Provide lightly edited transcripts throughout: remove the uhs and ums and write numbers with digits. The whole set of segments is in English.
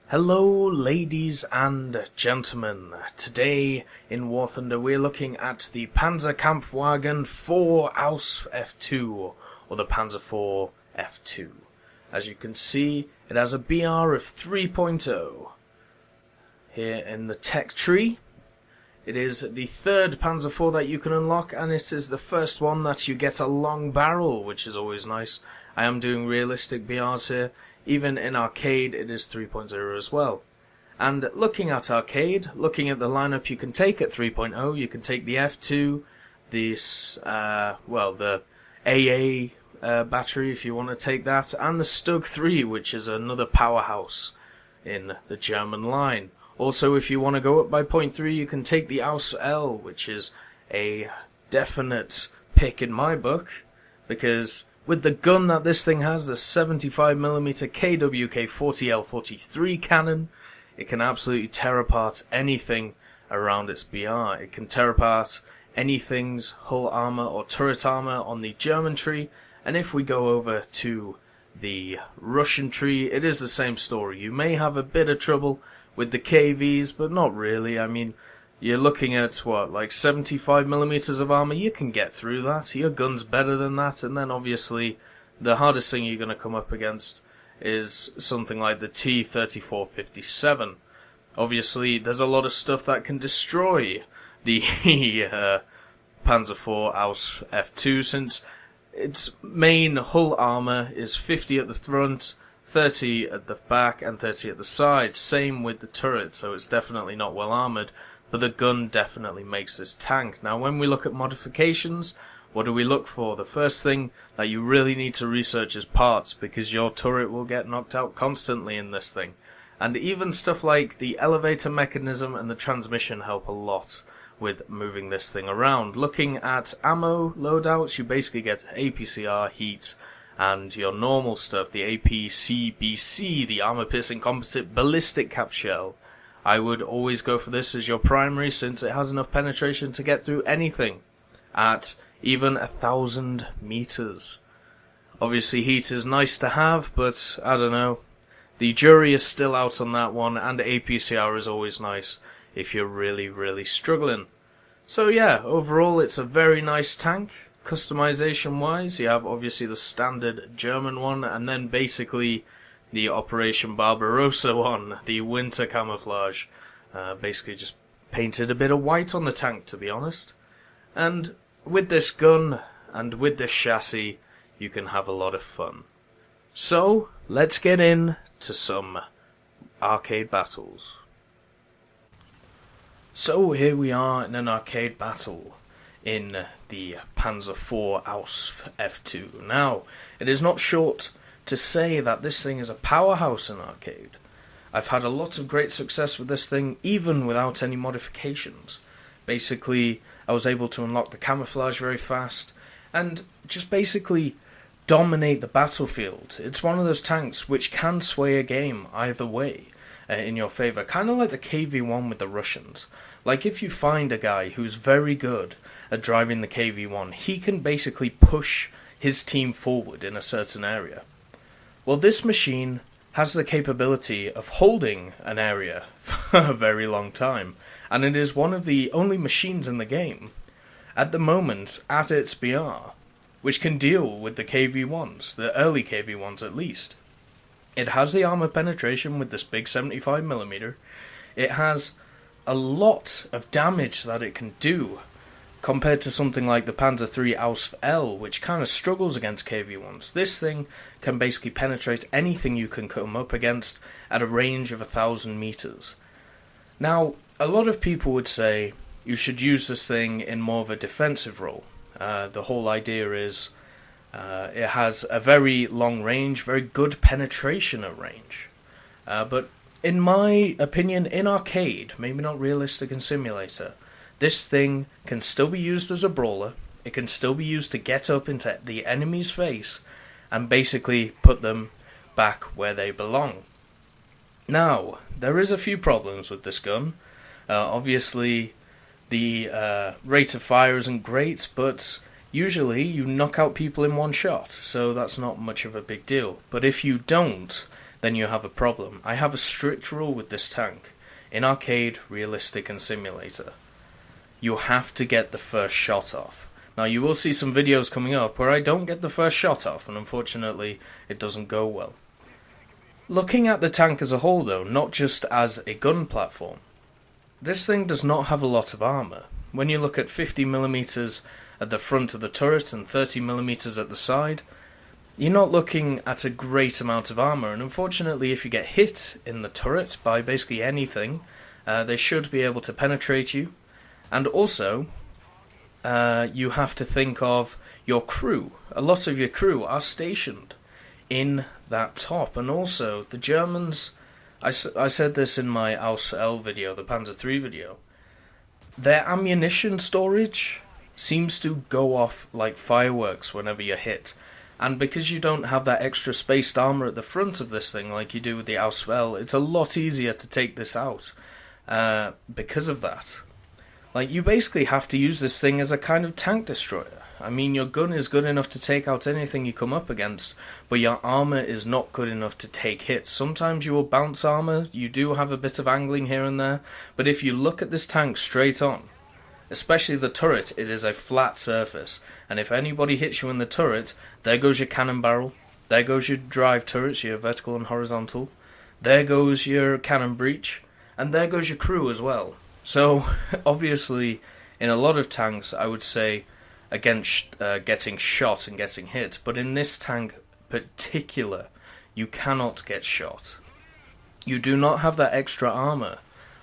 Hello ladies and gentlemen, today in War Thunder we're looking at the Pz.Kpfw IV Ausf F2, or the Panzer IV F2. As you can see, it has a BR of 3.0. Here in the tech tree, it is the third Panzer IV that you can unlock, and it is the first one that you get a long barrel, which is always nice. I am doing realistic BRs here. Even in arcade, it is 3.0 as well. And looking at arcade, looking at the lineup you can take at 3.0, you can take the F2, the AA battery if you want to take that, and the Stug 3, which is another powerhouse in the German line. Also, if you want to go up by 0.3, you can take the Ausf.L, which is a definite pick in my book, because with the gun that this thing has, the 75mm Kwk 40L43 cannon, it can absolutely tear apart anything around its BR. It can tear apart anything's hull armor or turret armor on the German tree, and if we go over to the Russian tree, it is the same story. You may have a bit of trouble with the KVs, but not really. I mean, you're looking at, what, like 75mm of armor? You can get through that. Your gun's better than that. And then, obviously, the hardest thing you're going to come up against is something like the T-3457. Obviously, there's a lot of stuff that can destroy the Panzer IV Ausf F2, since its main hull armor is 50 at the front, 30 at the back, and 30 at the side. Same with the turret, so it's definitely not well armored. But the gun definitely makes this tank. Now, when we look at modifications, what do we look for? The first thing that you really need to research is parts, because your turret will get knocked out constantly in this thing. And even stuff like the elevator mechanism and the transmission help a lot with moving this thing around. Looking at ammo loadouts, you basically get APCR, heat, and your normal stuff, the APCBC, the armor-piercing composite ballistic cap shell. I would always go for this as your primary, since it has enough penetration to get through anything at even 1,000 meters. Obviously, heat is nice to have, but I don't know. The jury is still out on that one, and APCR is always nice if you're really, really struggling. So yeah, overall it's a very nice tank. Customization-wise, you have obviously the standard German one, and then basically the Operation Barbarossa one, the winter camouflage. Basically just painted a bit of white on the tank, to be honest. And with this gun and with this chassis, you can have a lot of fun. So, let's get in to some arcade battles. So here we are in an arcade battle in the Panzer IV Ausf F2. Now, it is not short to say that this thing is a powerhouse in arcade. I've had a lot of great success with this thing, even without any modifications. Basically, I was able to unlock the camouflage very fast, and just basically dominate the battlefield. It's one of those tanks which can sway a game either way in your favour, kind of like the KV-1 with the Russians. Like, if you find a guy who's very good at driving the KV-1, he can basically push his team forward in a certain area. Well, this machine has the capability of holding an area for a very long time, and it is one of the only machines in the game, at the moment, at its BR, which can deal with the KV-1s, the early KV-1s at least. It has the armor penetration with this big 75mm. It has a lot of damage that it can do, compared to something like the Panzer III Ausf.L, which kind of struggles against KV-1s. This thing can basically penetrate anything you can come up against at a range of 1,000 meters. Now, a lot of people would say you should use this thing in more of a defensive role. The whole idea is it has a very long range, very good penetration at range. But in my opinion, in arcade, maybe not realistic in simulator, this thing can still be used as a brawler. It can still be used to get up into the enemy's face and basically put them back where they belong. Now, there is a few problems with this gun. Obviously, the rate of fire isn't great, but usually you knock out people in one shot, so that's not much of a big deal. But if you don't, then you have a problem. I have a strict rule with this tank. In arcade, realistic, and simulator, you have to get the first shot off. Now, you will see some videos coming up where I don't get the first shot off, and unfortunately, it doesn't go well. Looking at the tank as a whole, though, not just as a gun platform, this thing does not have a lot of armour. When you look at 50mm at the front of the turret and 30mm at the side, you're not looking at a great amount of armour, and unfortunately if you get hit in the turret by basically anything, they should be able to penetrate you. And also, you have to think of your crew. A lot of your crew are stationed in that top, and also the Germans, I said this in my Ausf video, the Panzer III video, their ammunition storage seems to go off like fireworks whenever you're hit. And because you don't have that extra spaced armour at the front of this thing like you do with the Ausf, it's a lot easier to take this out because of that. Like, you basically have to use this thing as a kind of tank destroyer. I mean, your gun is good enough to take out anything you come up against, but your armour is not good enough to take hits. Sometimes you will bounce armour, you do have a bit of angling here and there, but if you look at this tank straight on, especially the turret, it is a flat surface, and if anybody hits you in the turret, there goes your cannon barrel, there goes your drive turrets, your vertical and horizontal, there goes your cannon breech, and there goes your crew as well. So, obviously, in a lot of tanks, I would say against getting shot and getting hit, but in this tank particular, you cannot get shot. You do not have that extra armour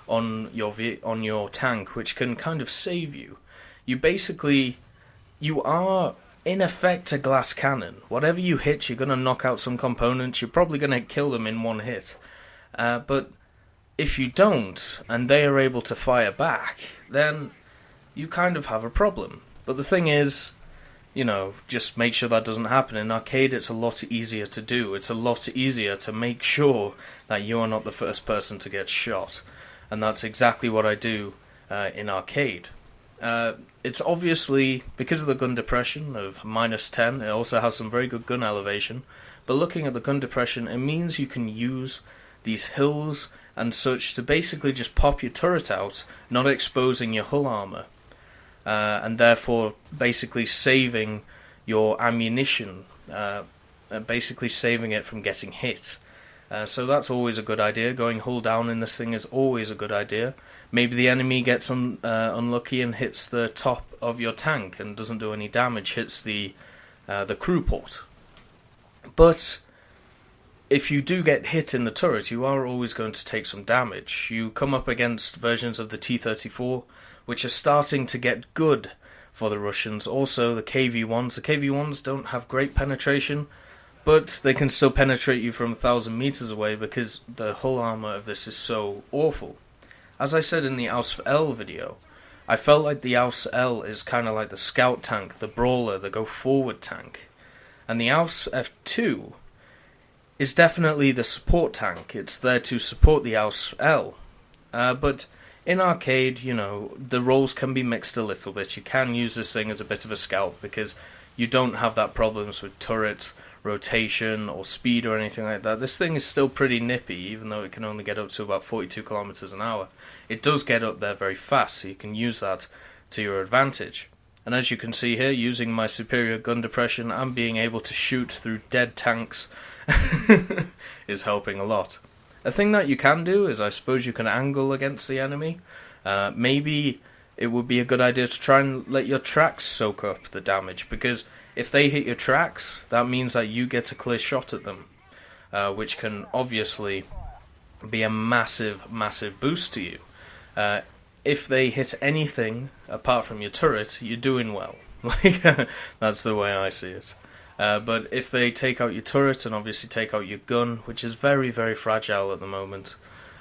on your tank, which can kind of save you. You are in effect a glass cannon. Whatever you hit, you're going to knock out some components. You're probably going to kill them in one hit. But if you don't, and they are able to fire back, then you kind of have a problem. But the thing is, just make sure that doesn't happen. In arcade, it's a lot easier to do. It's a lot easier to make sure that you are not the first person to get shot. And that's exactly what I do in arcade. It's obviously, because of the gun depression of -10, it also has some very good gun elevation, but looking at the gun depression, it means you can use these hills and such to basically just pop your turret out, not exposing your hull armour, and therefore basically saving your ammunition, basically saving it from getting hit. So that's always a good idea. Going hull down in this thing is always a good idea. Maybe the enemy gets unlucky and hits the top of your tank and doesn't do any damage, hits the crew port. But if you do get hit in the turret, you are always going to take some damage. You come up against versions of the T-34, which are starting to get good for the Russians. Also, the KV-1s. The KV-1s don't have great penetration, but they can still penetrate you from 1,000 meters away because the hull armor of this is so awful. As I said in the Ausf video, I felt like the Ausf is kind of like the scout tank, the brawler, the go-forward tank. And the Ausf is definitely the support tank. It's there to support the Ausf. But in arcade, the roles can be mixed a little bit. You can use this thing as a bit of a scout because you don't have that problems with turret rotation or speed or anything like that. This thing is still pretty nippy, even though it can only get up to about 42 kilometers an hour. It does get up there very fast, so you can use that to your advantage. And as you can see here, using my superior gun depression and being able to shoot through dead tanks is helping a lot. A thing that you can do is, I suppose, you can angle against the enemy. Maybe it would be a good idea to try and let your tracks soak up the damage, because if they hit your tracks, that means that you get a clear shot at them, which can obviously be a massive, massive boost to you. If they hit anything apart from your turret, you're doing well. That's the way I see it. But if they take out your turret and obviously take out your gun, which is very, very fragile at the moment,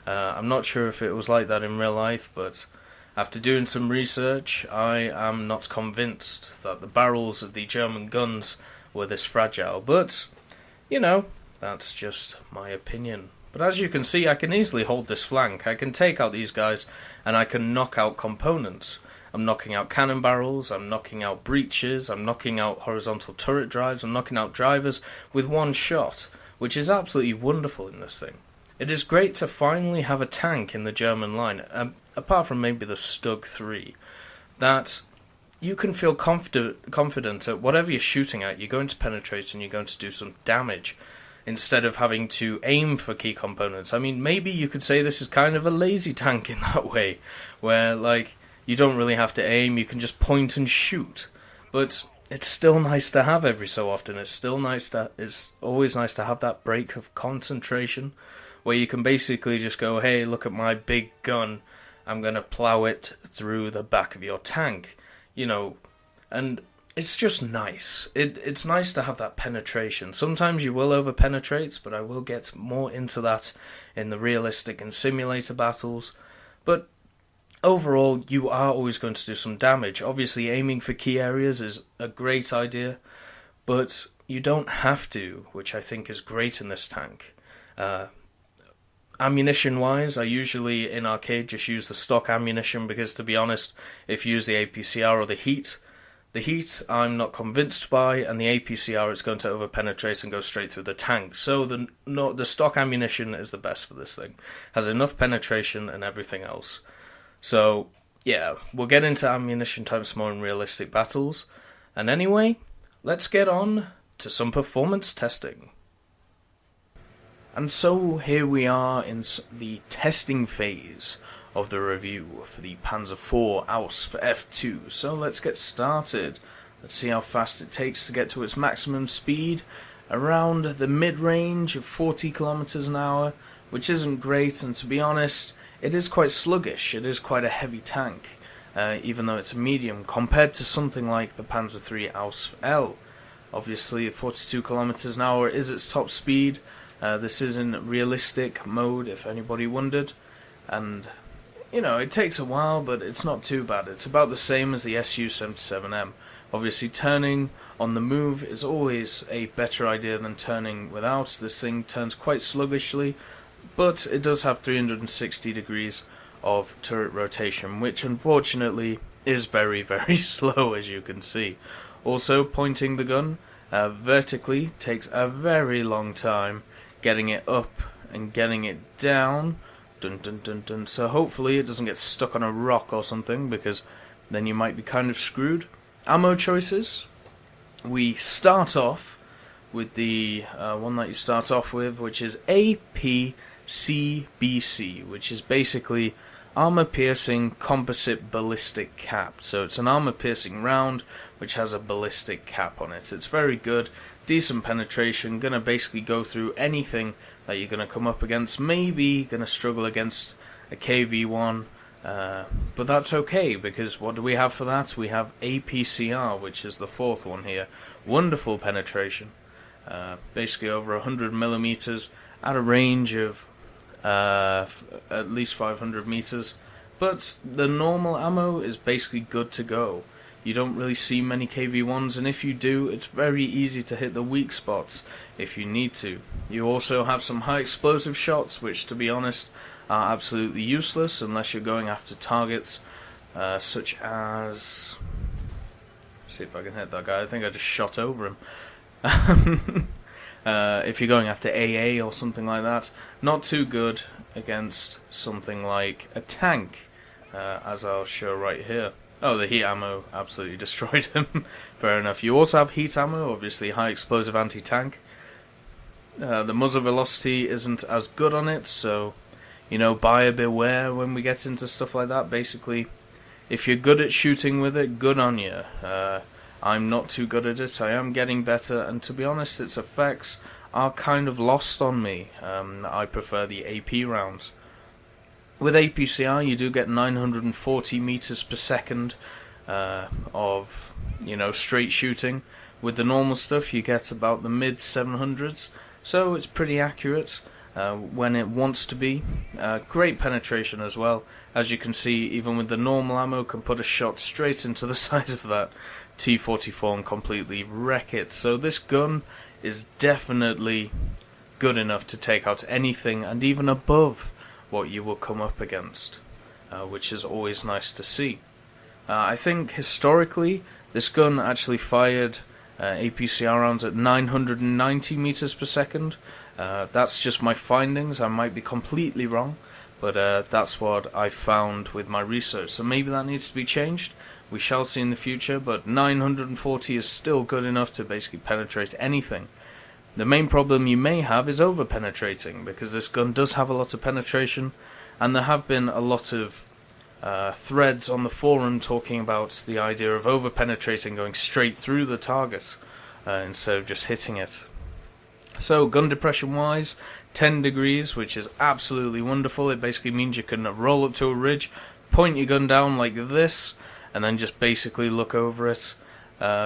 I'm not sure if it was like that in real life, but after doing some research, I am not convinced that the barrels of the German guns were this fragile. But, that's just my opinion. But as you can see, I can easily hold this flank. I can take out these guys, and I can knock out components. I'm knocking out cannon barrels, I'm knocking out breaches, I'm knocking out horizontal turret drives, I'm knocking out drivers with one shot. which is absolutely wonderful in this thing. It is great to finally have a tank in the German line, apart from maybe the Stug 3, that you can feel confident at whatever you're shooting at, you're going to penetrate and you're going to do some damage, instead of having to aim for key components. I mean, maybe you could say this is kind of a lazy tank in that way, where, like, you don't really have to aim, you can just point and shoot. But it's still nice to have every so often. It's always nice to have that break of concentration, where you can basically just go, hey, look at my big gun, I'm going to plow it through the back of your tank, you know, and it's just nice. It's nice to have that penetration. Sometimes you will over-penetrate, but I will get more into that in the realistic and simulator battles. But overall, you are always going to do some damage. Obviously, aiming for key areas is a great idea, but you don't have to, which I think is great in this tank. Ammunition-wise, I usually, in arcade, just use the stock ammunition, because, to be honest, if you use the APCR or the heat I'm not convinced by, and the APCR it's going to over-penetrate and go straight through the tank. So the stock ammunition is the best for this thing. Has enough penetration and everything else. So, yeah, we'll get into ammunition types more in realistic battles. And anyway, let's get on to some performance testing. And so here we are in the testing phase of the review for the Panzer IV Ausf F2. So let's get started. Let's see how fast it takes to get to its maximum speed, around the mid-range of 40 kilometers an hour, which isn't great, and to be honest, it is quite sluggish. It is quite a heavy tank, even though it's a medium, compared to something like the Panzer III Ausf L. Obviously, 42 kilometers an hour is its top speed. This is in realistic mode, if anybody wondered, and, you know, it takes a while, but it's not too bad. It's about the same as the Su-77M. Obviously, turning on the move is always a better idea than turning without. This thing turns quite sluggishly, but it does have 360 degrees of turret rotation, which unfortunately is very, very slow, as you can see. Also, pointing the gun vertically takes a very long time, getting it up and getting it down. Dun dun dun dun. So hopefully it doesn't get stuck on a rock or something, because then you might be kind of screwed. Ammo choices. We start off with the one that you start off with, which is APCBC, which is basically armor-piercing composite ballistic cap. So it's an armor-piercing round which has a ballistic cap on it. It's very good, decent penetration, going to basically go through anything that you're going to come up against. Maybe going to struggle against a KV-1, but that's okay, because what do we have for that? We have APCR, which is the fourth one here. Wonderful penetration, basically over 100 millimeters at a range of at least 500 meters, but the normal ammo is basically good to go. You don't really see many KV-1s, and if you do, it's very easy to hit the weak spots if you need to. You also have some high explosive shots, which, to be honest, are absolutely useless unless you're going after targets such as... Let's see if I can hit that guy. I think I just shot over him. If you're going after AA or something like that, not too good against something like a tank, as I'll show right here. Oh, the heat ammo absolutely destroyed him. Fair enough. You also have heat ammo, obviously high explosive anti-tank. The muzzle velocity isn't as good on it, so, you know, buyer beware when we get into stuff like that. Basically, if you're good at shooting with it, good on you. I'm not too good at it. I am getting better, and to be honest, its effects are kind of lost on me. I prefer the AP rounds. With APCR, you do get 940 meters per second of, you know, straight shooting. With the normal stuff, you get about the mid 700s, so it's pretty accurate when it wants to be. Great penetration as well. As you can see, even with the normal ammo, can put a shot straight into the side of that T-44 and completely wreck it. So this gun is definitely good enough to take out anything, and even above what you will come up against, which is always nice to see. I think historically this gun actually fired APCR rounds at 990 meters per second, That's just my findings. I might be completely wrong, but that's what I found with my research. So maybe that needs to be changed. We shall see in the future, but 940 is still good enough to basically penetrate anything. The main problem you may have is over-penetrating, because this gun does have a lot of penetration, and there have been a lot of threads on the forum talking about the idea of over-penetrating, going straight through the target instead of just hitting it. So, gun depression-wise, 10 degrees, which is absolutely wonderful. It basically means you can roll up to a ridge, point your gun down like this, and then just basically look over it.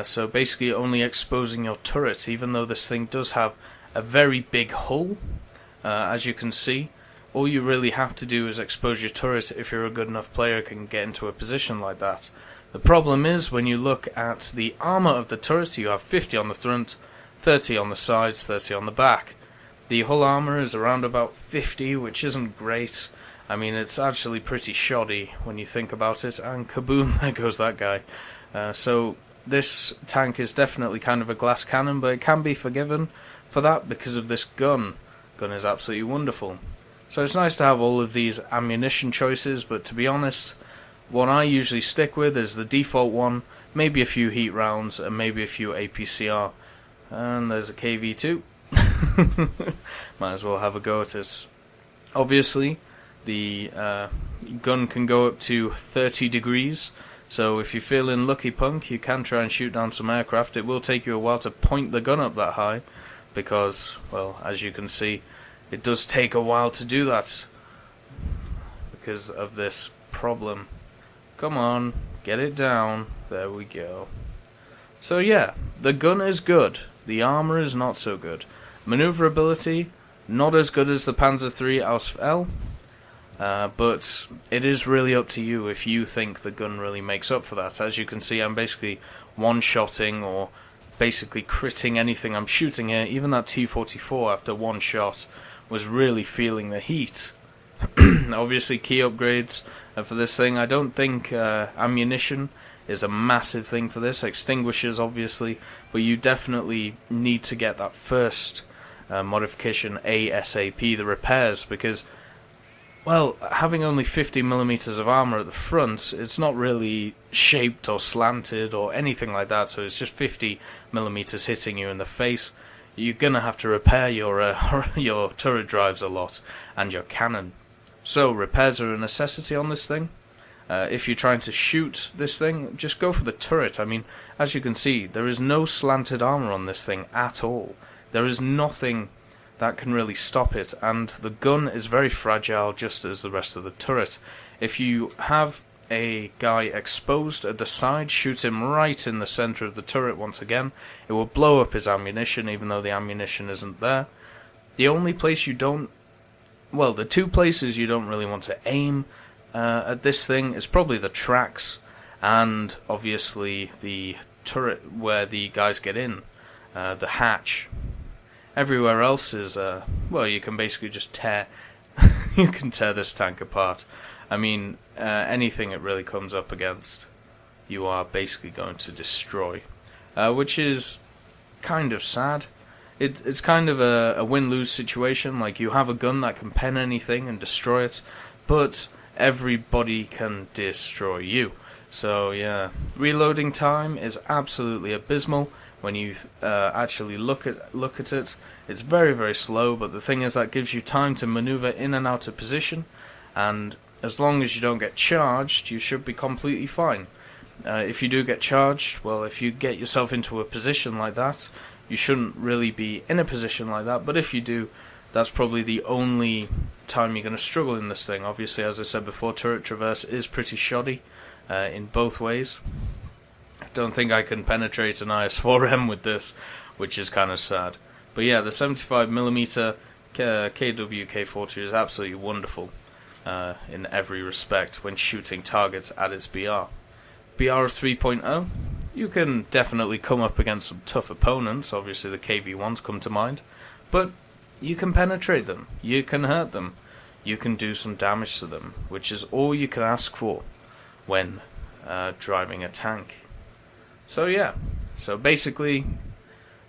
So basically only exposing your turret, even though this thing does have a very big hull, as you can see. All you really have to do is expose your turret if you're a good enough player can get into a position like that. The problem is, when you look at the armor of the turret, you have 50 on the front, 30 on the sides, 30 on the back. The hull armor is around about 50, which isn't great. I mean, it's actually pretty shoddy when you think about it, and kaboom, there goes that guy. So this tank is definitely kind of a glass cannon, but it can be forgiven for that because of this gun. Gun is absolutely wonderful. So it's nice to have all of these ammunition choices, but to be honest, what I usually stick with is the default one, maybe a few heat rounds, and maybe a few APCR. And there's a KV2. Might as well have a go at it. Obviously, the gun can go up to 30 degrees, so if you're feeling lucky punk, you can try and shoot down some aircraft. It will take you a while to point the gun up that high, because, well, as you can see, it does take a while to do that, because of this problem. Come on, get it down. There we go. So yeah, the gun is good. The armor is not so good. Maneuverability, not as good as the Panzer III Ausf. But it is really up to you if you think the gun really makes up for that. As you can see, I'm basically one-shotting or basically critting anything I'm shooting here. Even that T-44 after one shot was really feeling the heat. Obviously key upgrades for this thing. I don't think ammunition is a massive thing for this. Extinguishers obviously, but you definitely need to get that first modification ASAP, the repairs, because, well, having only 50mm of armor at the front, it's not really shaped or slanted or anything like that, so it's just 50mm hitting you in the face. You're gonna have to repair your turret drives a lot, and your cannon. So, repairs are a necessity on this thing. If you're trying to shoot this thing, just go for the turret. I mean, as you can see, there is no slanted armor on this thing at all. There is nothing that can really stop it, and the gun is very fragile, just as the rest of the turret. If you have a guy exposed at the side, shoot him right in the center of the turret once again. It will blow up his ammunition, even though the ammunition isn't there. The only place you don't... well, the two places you don't really want to aim at this thing is probably the tracks, and obviously the turret where the guys get in, the hatch. Everywhere else is, well, you can basically just tear, you can tear this tank apart. I mean, anything it really comes up against, you are basically going to destroy. Which is kind of sad. It's kind of a win-lose situation. Like, you have a gun that can pen anything and destroy it, but everybody can destroy you. So yeah, reloading time is absolutely abysmal. When you actually look at it, it's very, very slow, but the thing is that gives you time to maneuver in and out of position, and as long as you don't get charged, you should be completely fine. If you do get charged, well, if you get yourself into a position like that, you shouldn't really be in a position like that, but if you do, that's probably the only time you're going to struggle in this thing. Obviously, as I said before, turret traverse is pretty shoddy in both ways. I don't think I can penetrate an IS-4M with this, which is kind of sad. But yeah, the 75mm Kpfw IV is absolutely wonderful in every respect when shooting targets at its BR. BR of 3.0, you can definitely come up against some tough opponents. Obviously the KV-1s come to mind, but you can penetrate them, you can hurt them, you can do some damage to them, which is all you can ask for when driving a tank. So yeah, so basically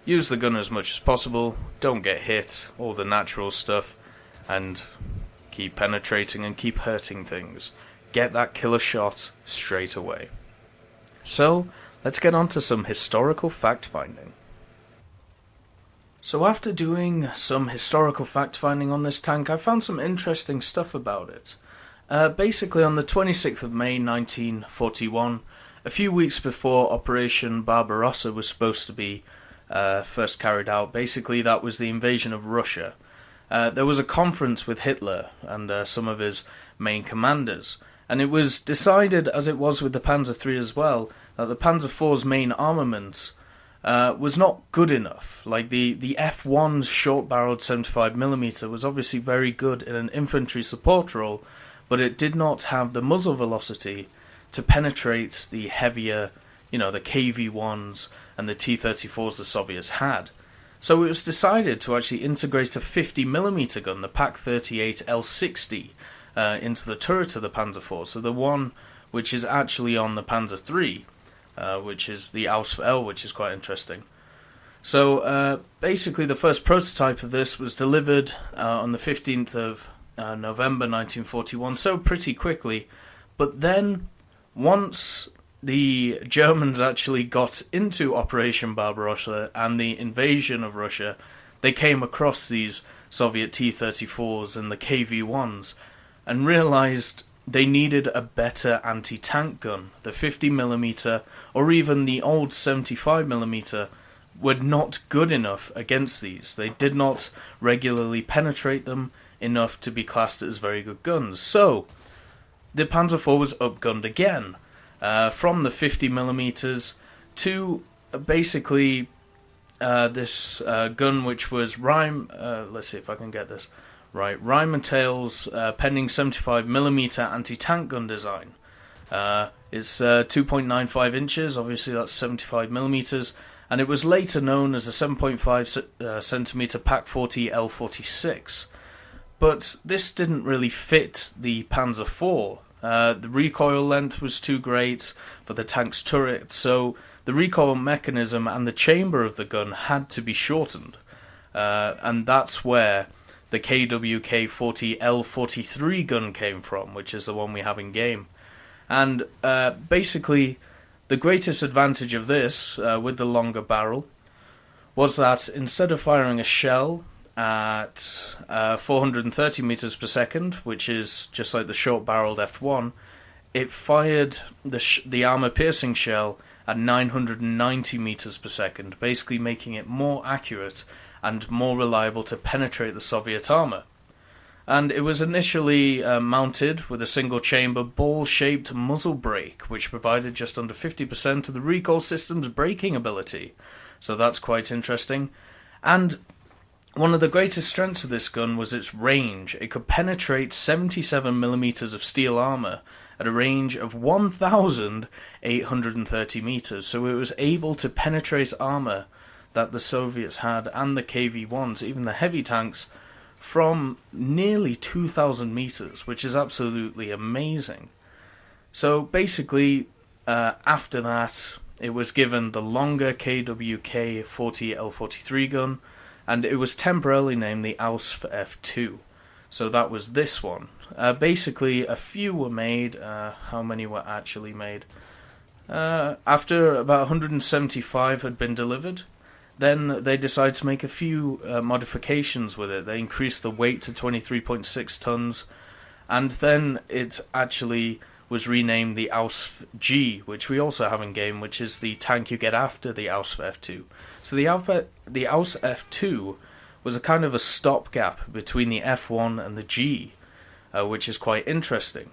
use the gun as much as possible, don't get hit, all the natural stuff, and keep penetrating and keep hurting things. Get that killer shot straight away. So, let's get on to some historical fact-finding. So after doing some historical fact-finding on this tank, I found some interesting stuff about it. Basically, on the 26th of May 1941, a few weeks before Operation Barbarossa was supposed to be first carried out, basically that was the invasion of Russia. There was a conference with Hitler and some of his main commanders, and it was decided, as it was with the Panzer III as well, that the Panzer IV's main armament was not good enough. Like the F1's short-barreled 75mm was obviously very good in an infantry support role, but it did not have the muzzle velocity to penetrate the heavier, the KV-1s and the T-34s the Soviets had. So it was decided to actually integrate a 50mm gun, the Pak-38 L60, into the turret of the Panzer IV. So the one which is actually on the Panzer III, which is the Ausf.L, which is quite interesting. So basically the first prototype of this was delivered on the 15th of November 1941, so pretty quickly. But then, once the Germans actually got into Operation Barbarossa and the invasion of Russia, they came across these Soviet T-34s and the KV-1s and realized they needed a better anti-tank gun. The 50mm or even the old 75mm were not good enough against these. They did not regularly penetrate them enough to be classed as very good guns. So the Panzer IV was upgunned again, from the 50mm to basically this gun which was let's see if I can get this right, Rheinmetall's pending 75mm anti-tank gun design. It's 2.95 inches, obviously that's 75mm, and it was later known as the 7.5 centimeter Pak-40 L46. But this didn't really fit the Panzer IV. The recoil length was too great for the tank's turret, so the recoil mechanism and the chamber of the gun had to be shortened. And that's where the Pz.Kpfw L43 gun came from, which is the one we have in game. And basically, the greatest advantage of this, with the longer barrel, was that instead of firing a shell at 430 meters per second, which is just like the short-barreled F1, it fired the armor-piercing shell at 990 meters per second, basically making it more accurate and more reliable to penetrate the Soviet armor. And it was initially mounted with a single-chamber ball-shaped muzzle brake, which provided just under 50% of the recoil system's braking ability. So that's quite interesting. And one of the greatest strengths of this gun was its range. It could penetrate 77mm of steel armor at a range of 1,830 meters. So it was able to penetrate armor that the Soviets had and the KV-1s, even the heavy tanks, from nearly 2,000 meters, which is absolutely amazing. So basically, after that, it was given the longer Pz.Kpfw L43 gun, and it was temporarily named the Ausf.B. So that was this one. Basically, a few were made. How many were actually made? After about 175 had been delivered, then they decided to make a few modifications with it. They increased the weight to 23.6 tons, and then it actually was renamed the Ausf.G, which we also have in game, which is the tank you get after the Ausf.F2. So the Ausf.F2 was a kind of a stopgap between the F1 and the G, which is quite interesting.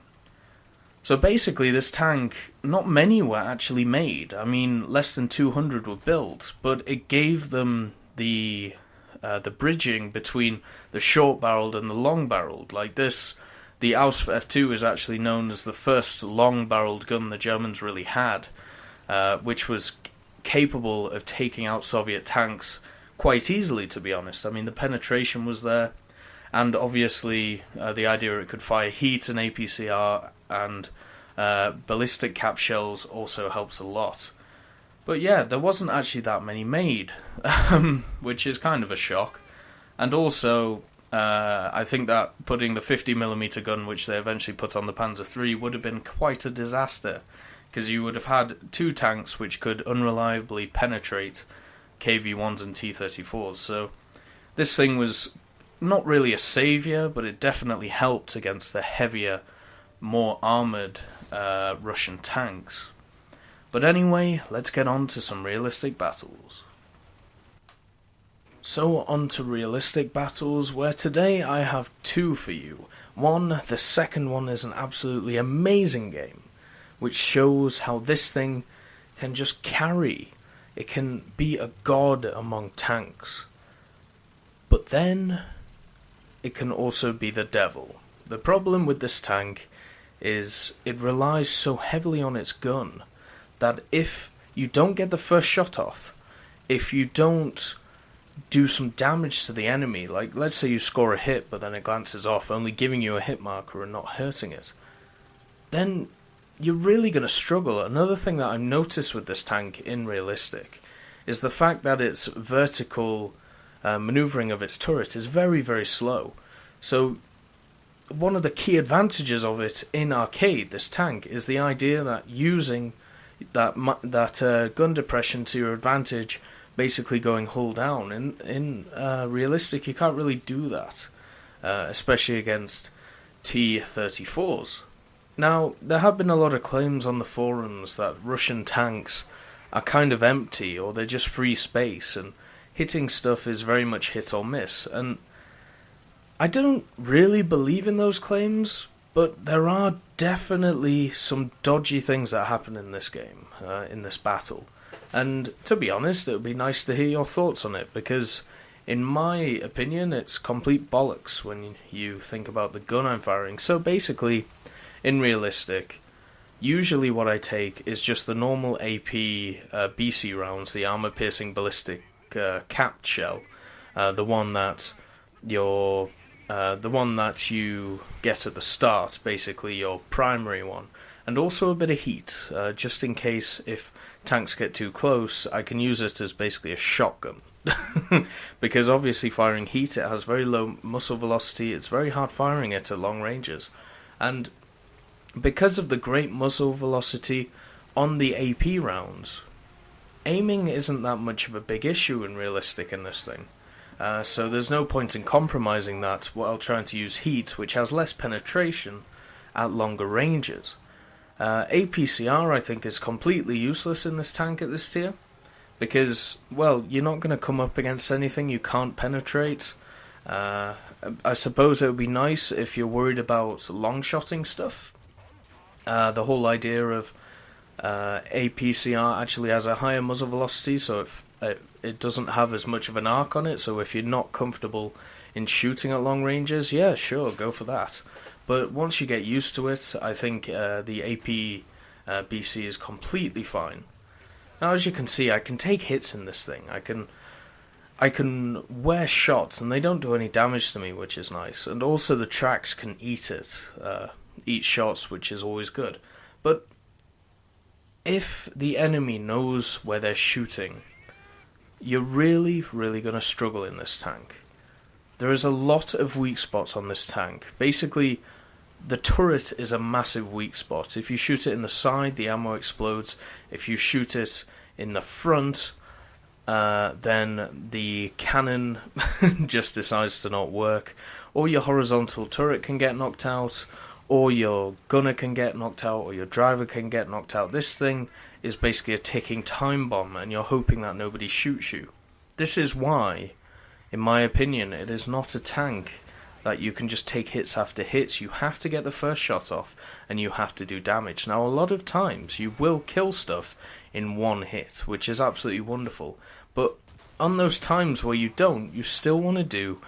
So basically this tank, not many were actually made. I mean, less than 200 were built, but it gave them the bridging between the short-barreled and the long-barreled. Like this, the Ausf.F2 is actually known as the first long-barreled gun the Germans really had, which was capable of taking out Soviet tanks quite easily, to be honest. I mean, the penetration was there, and obviously the idea it could fire heat and APCR and ballistic cap shells also helps a lot. But yeah, there wasn't actually that many made, which is kind of a shock. And also, I think that putting the 50mm gun, which they eventually put on the Panzer III, would have been quite a disaster, because you would have had two tanks which could unreliably penetrate KV-1s and T-34s. So this thing was not really a saviour, but it definitely helped against the heavier, more armoured Russian tanks. But anyway, let's get on to some realistic battles. So on to realistic battles, where today I have two for you. The second one is an absolutely amazing game, which shows how this thing can just carry. It can be a god among tanks. But then, it can also be the devil. The problem with this tank is it relies so heavily on its gun that if you don't get the first shot off, if you don't do some damage to the enemy, like let's say you score a hit but then it glances off, only giving you a hit marker and not hurting it, then you're really going to struggle. Another thing that I've noticed with this tank in realistic is the fact that its vertical maneuvering of its turret is very, very slow. So one of the key advantages of it in arcade, this tank, is the idea that using that gun depression to your advantage, basically going hull down. In realistic, you can't really do that, especially against T-34s. Now, there have been a lot of claims on the forums that Russian tanks are kind of empty, or they're just free space, and hitting stuff is very much hit or miss, and I don't really believe in those claims, but there are definitely some dodgy things that happen in this game, in this battle. And to be honest, it would be nice to hear your thoughts on it, because in my opinion, it's complete bollocks when you think about the gun I'm firing. So basically, in realistic, usually what I take is just the normal AP BC rounds, the armor-piercing ballistic capped shell, the one that you get at the start, basically your primary one, and also a bit of heat, just in case if tanks get too close, I can use it as basically a shotgun. Because obviously firing heat, it has very low muzzle velocity, it's very hard firing it at long ranges, and because of the great muzzle velocity on the AP rounds, aiming isn't that much of a big issue in realistic in this thing. So there's no point in compromising that while trying to use heat, which has less penetration at longer ranges. APCR, I think, is completely useless in this tank at this tier, because, well, you're not going to come up against anything you can't penetrate. I suppose it would be nice if you're worried about long-shotting stuff. The whole idea of APCR actually has a higher muzzle velocity, so if it doesn't have as much of an arc on it, so if you're not comfortable in shooting at long ranges, yeah, sure, go for that. But once you get used to it, I think the AP BC is completely fine. Now, as you can see, I can take hits in this thing. I can wear shots, and they don't do any damage to me, which is nice. And also the tracks can eat it, eat shots, which is always good. But if the enemy knows where they're shooting, you're really, really going to struggle in this tank. There is a lot of weak spots on this tank. Basically, the turret is a massive weak spot. If you shoot it in the side, the ammo explodes. If you shoot it in the front, then the cannon just decides to not work. Or your horizontal turret can get knocked out, or your gunner can get knocked out, or your driver can get knocked out. This thing is basically a ticking time bomb, and you're hoping that nobody shoots you. This is why, in my opinion, it is not a tank that you can just take hits after hits. You have to get the first shot off, and you have to do damage. Now, a lot of times, you will kill stuff in one hit, which is absolutely wonderful. But on those times where you don't, you still want to do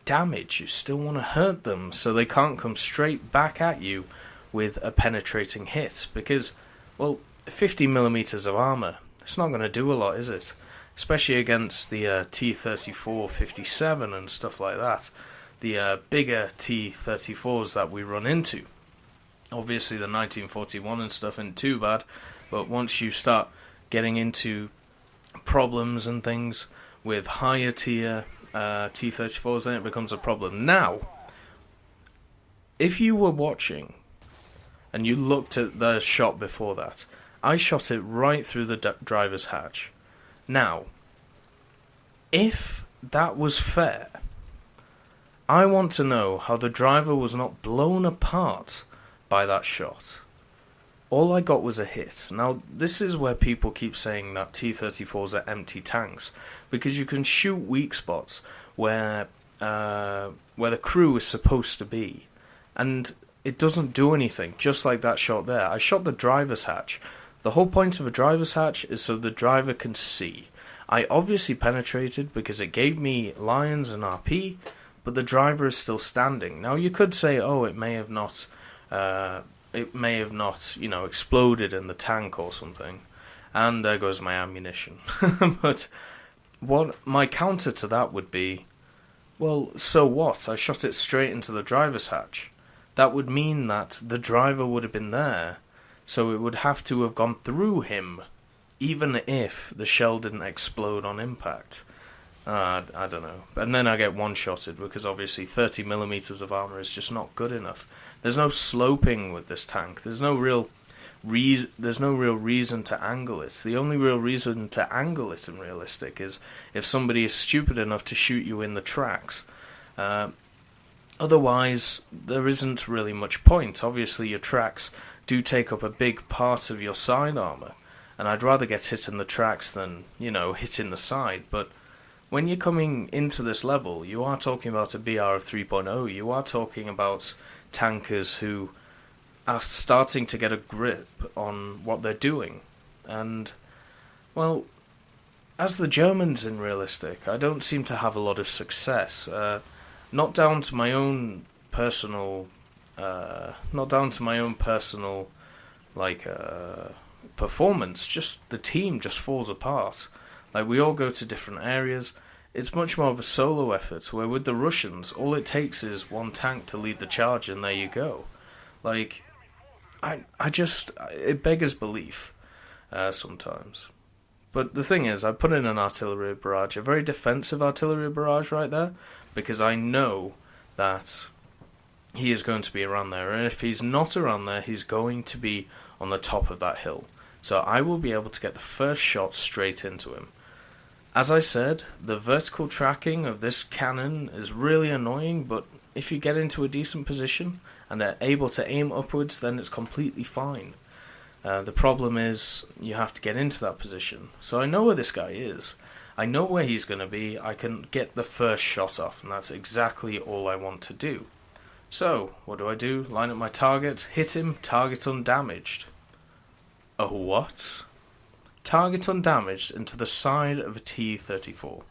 damage. You still want to hurt them, so they can't come straight back at you with a penetrating hit. Because, well, 50mm of armor, it's not going to do a lot, is it? Especially against the T-34 57 and stuff like that. The bigger T-34s that we run into. Obviously the 1941 and stuff isn't too bad, but once you start getting into problems and things with higher tier T-34s, then it becomes a problem. Now, if you were watching and you looked at the shot before that, I shot it right through the driver's hatch. Now, if that was fair, I want to know how the driver was not blown apart by that shot. All I got was a hit. Now, this is where people keep saying that T-34s are empty tanks, because you can shoot weak spots where the crew is supposed to be, and it doesn't do anything, just like that shot there. I shot the driver's hatch. The whole point of a driver's hatch is so the driver can see. I obviously penetrated because it gave me lions and RP, but the driver is still standing. Now, you could say, oh, it may have not, exploded in the tank or something, and there goes my ammunition. But what my counter to that would be, well, so what? I shot it straight into the driver's hatch. That would mean that the driver would have been there, so it would have to have gone through him, even if the shell didn't explode on impact. I don't know. And then I get one-shotted, because obviously 30mm of armor is just not good enough. There's no sloping with this tank. There's no real reason to angle it. The only real reason to angle it in realistic is if somebody is stupid enough to shoot you in the tracks. Otherwise, there isn't really much point. Obviously, your tracks do take up a big part of your side armor, and I'd rather get hit in the tracks than, hit in the side. But when you're coming into this level, you are talking about a BR of 3.0. You are talking about tankers who are starting to get a grip on what they're doing. And, well, as the Germans in realistic, I don't seem to have a lot of success. Not down to my own personal, performance. Just the team just falls apart. Like, we all go to different areas. It's much more of a solo effort, where with the Russians, all it takes is one tank to lead the charge, and there you go. Like, it beggars belief, sometimes. But the thing is, I put in an artillery barrage, a very defensive artillery barrage right there, because I know that he is going to be around there, and if he's not around there, he's going to be on the top of that hill. So I will be able to get the first shot straight into him. As I said, the vertical tracking of this cannon is really annoying, but if you get into a decent position and are able to aim upwards, then it's completely fine. The problem is you have to get into that position. So I know where this guy is. I know where he's going to be. I can get the first shot off, and that's exactly all I want to do. So, what do? Line up my target, hit him, target undamaged. A what? Target undamaged into the side of a T-34.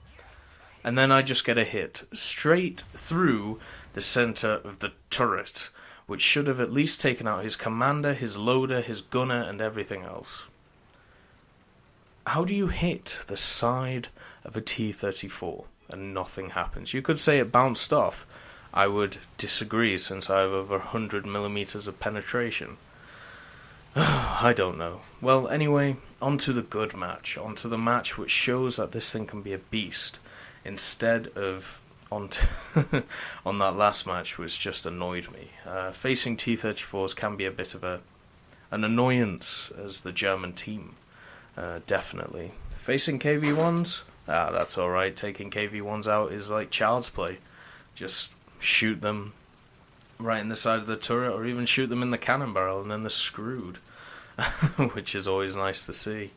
And then I just get a hit straight through the center of the turret, which should have at least taken out his commander, his loader, his gunner, and everything else. How do you hit the side of a T-34 and nothing happens? You could say it bounced off. I would disagree, since I have over 100mm of penetration. I don't know. Well, anyway, on to the good match. On to the match which shows that this thing can be a beast, instead of on that last match, which just annoyed me. Facing T-34s can be a bit of an annoyance as the German team, definitely. Facing KV-1s, that's alright. Taking KV-1s out is like child's play. Just shoot them right in the side of the turret, or even shoot them in the cannon barrel, and then they're screwed, which is always nice to see.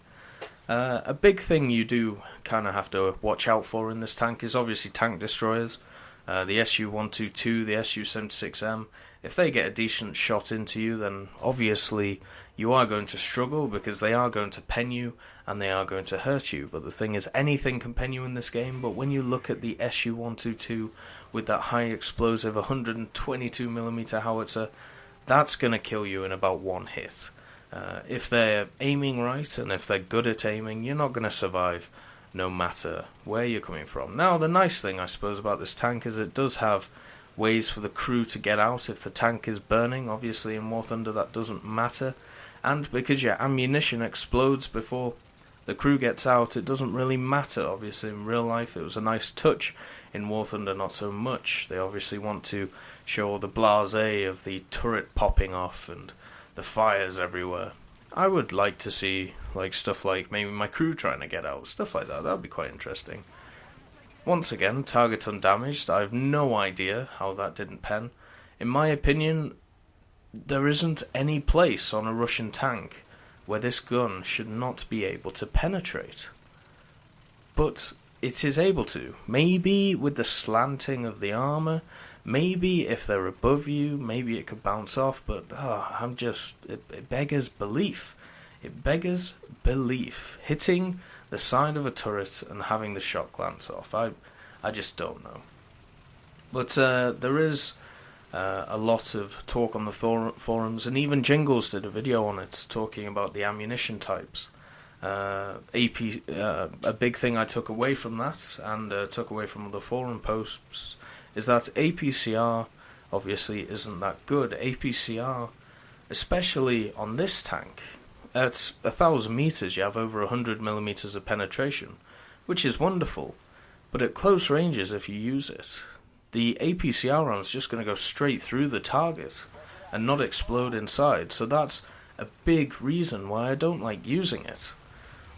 A big thing you do kind of have to watch out for in this tank is obviously tank destroyers. The Su-122, the Su-76M, if they get a decent shot into you, then obviously you are going to struggle, because they are going to pen you and they are going to hurt you. But the thing is, anything can pen you in this game. But when you look at the Su-122 with that high explosive 122mm howitzer, that's going to kill you in about one hit. If they're aiming right, and if they're good at aiming, you're not going to survive no matter where you're coming from. Now, the nice thing, I suppose, about this tank is it does have ways for the crew to get out if the tank is burning. Obviously, in War Thunder, that doesn't matter. And because your ammunition explodes before the crew gets out, it doesn't really matter. Obviously, in real life, it was a nice touch. In War Thunder, not so much. They obviously want to show the blasé of the turret popping off and the fires everywhere. I would like to see stuff like maybe my crew trying to get out, stuff like that. That would be quite interesting. Once again, target undamaged. I have no idea how that didn't pen. In my opinion, there isn't any place on a Russian tank where this gun should not be able to penetrate. But it is able to. Maybe with the slanting of the armor, maybe if they're above you, maybe it could bounce off, but it beggars belief. It beggars belief. Hitting the side of a turret and having the shot glance off. I just don't know. But there is a lot of talk on the forums, and even Jingles did a video on it talking about the ammunition types. A big thing I took away from that, and took away from other forum posts, is that APCR obviously isn't that good. APCR, especially on this tank, at 1,000 meters you have over 100 millimeters of penetration, which is wonderful, but at close ranges if you use it, the APCR round is just going to go straight through the target and not explode inside, so that's a big reason why I don't like using it.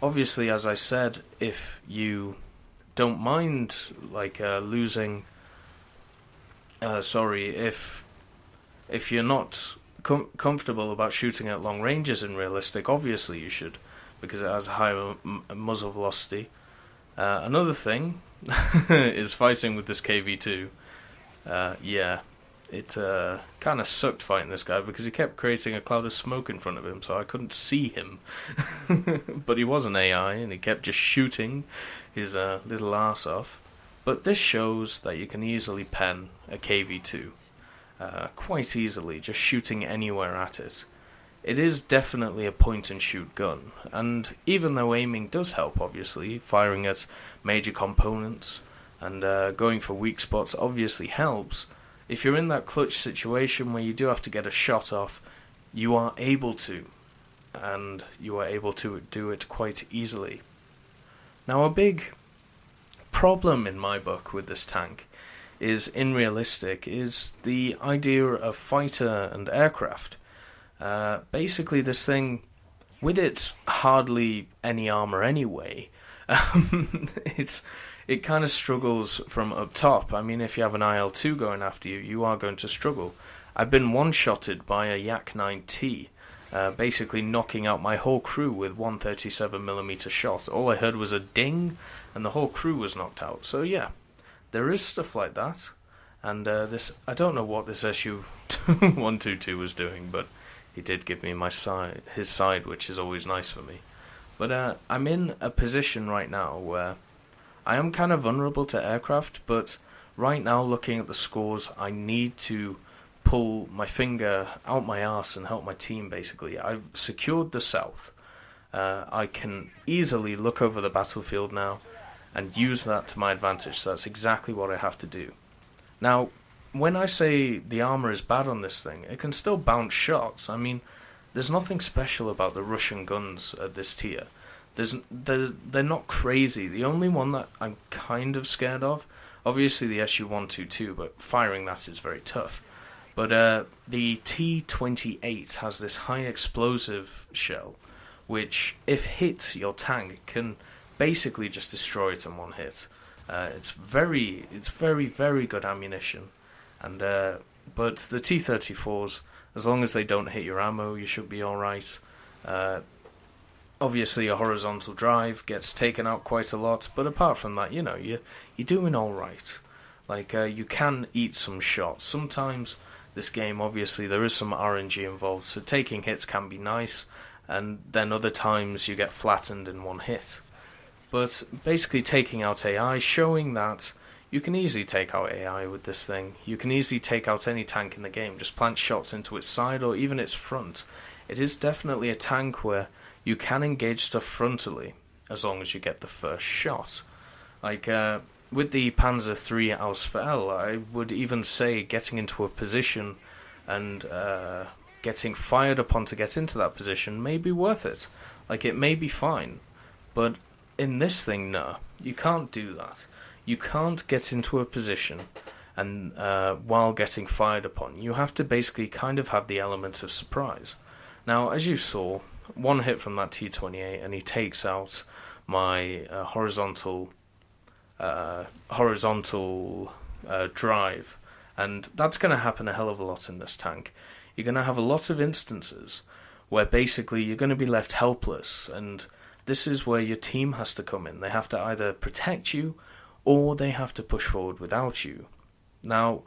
Obviously, as I said, if you don't mind losing, if you're not comfortable about shooting at long ranges in realistic, obviously you should, because it has a higher muzzle velocity. Another thing is fighting with this KV2. It kind of sucked fighting this guy because he kept creating a cloud of smoke in front of him, so I couldn't see him. But he was an AI, and he kept just shooting his little arse off. But this shows that you can easily pen a KV2. Quite easily, just shooting anywhere at it. It is definitely a point-and-shoot gun, and even though aiming does help, obviously, firing at major components and going for weak spots obviously helps. If you're in that clutch situation where you do have to get a shot off, you are able to, and you are able to do it quite easily. Now, a big problem in my book with this tank is, in realistic, is the idea of fighter and aircraft. Basically, this thing, with its hardly any armor anyway, it kind of struggles from up top. I mean, if you have an IL-2 going after you, you are going to struggle. I've been one-shotted by a Yak-9T, basically knocking out my whole crew with 137mm shot. All I heard was a ding, and the whole crew was knocked out. So yeah, there is stuff like that. And this, I don't know what this SU-122 was doing, but he did give me his side, which is always nice for me. But I'm in a position right now where I am kind of vulnerable to aircraft, but right now, looking at the scores, I need to pull my finger out my arse and help my team, basically. I've secured the south. I can easily look over the battlefield now and use that to my advantage, so that's exactly what I have to do. Now, when I say the armor is bad on this thing, it can still bounce shots. I mean, there's nothing special about the Russian guns at this tier. They're not crazy. The only one that I'm kind of scared of, obviously the SU-122, but firing that is very tough. But the T-28 has this high explosive shell, which, if hit your tank, can basically just destroy it in one hit. It's very, very good ammunition. And but the T-34s, as long as they don't hit your ammo, you should be alright. Obviously, a horizontal drive gets taken out quite a lot, but apart from that, you're doing alright. You can eat some shots. Sometimes, this game, obviously, there is some RNG involved, so taking hits can be nice, and then other times you get flattened in one hit. But basically taking out AI, showing that you can easily take out AI with this thing. You can easily take out any tank in the game, just plant shots into its side or even its front. It is definitely a tank where you can engage stuff frontally, as long as you get the first shot. With the Panzer III Ausf, I would even say getting into a position and getting fired upon to get into that position may be worth it. It may be fine. But in this thing, no, you can't do that. You can't get into a position and while getting fired upon. You have to basically kind of have the element of surprise. Now, as you saw, one hit from that T-28 and he takes out my horizontal drive, and that's going to happen a hell of a lot in this tank. You're going to have a lot of instances where basically you're going to be left helpless, and this is where your team has to come in. They have to either protect you or they have to push forward without you. Now,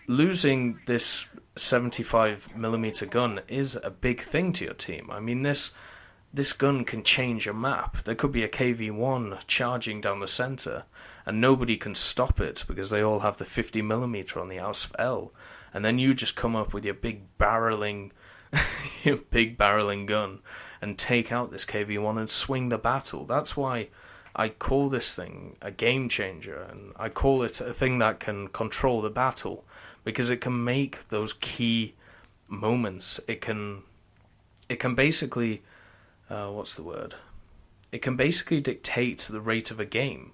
losing this 75mm gun is a big thing to your team. I mean, this gun can change a map. There could be a KV-1 charging down the centre, and nobody can stop it because they all have the 50mm on the Ausf.L, and then you just come up with your big barreling gun and take out this KV-1 and swing the battle. That's why I call this thing a game changer, and I call it a thing that can control the battle, because it can make those key moments. It can basically, It can basically dictate the rate of a game,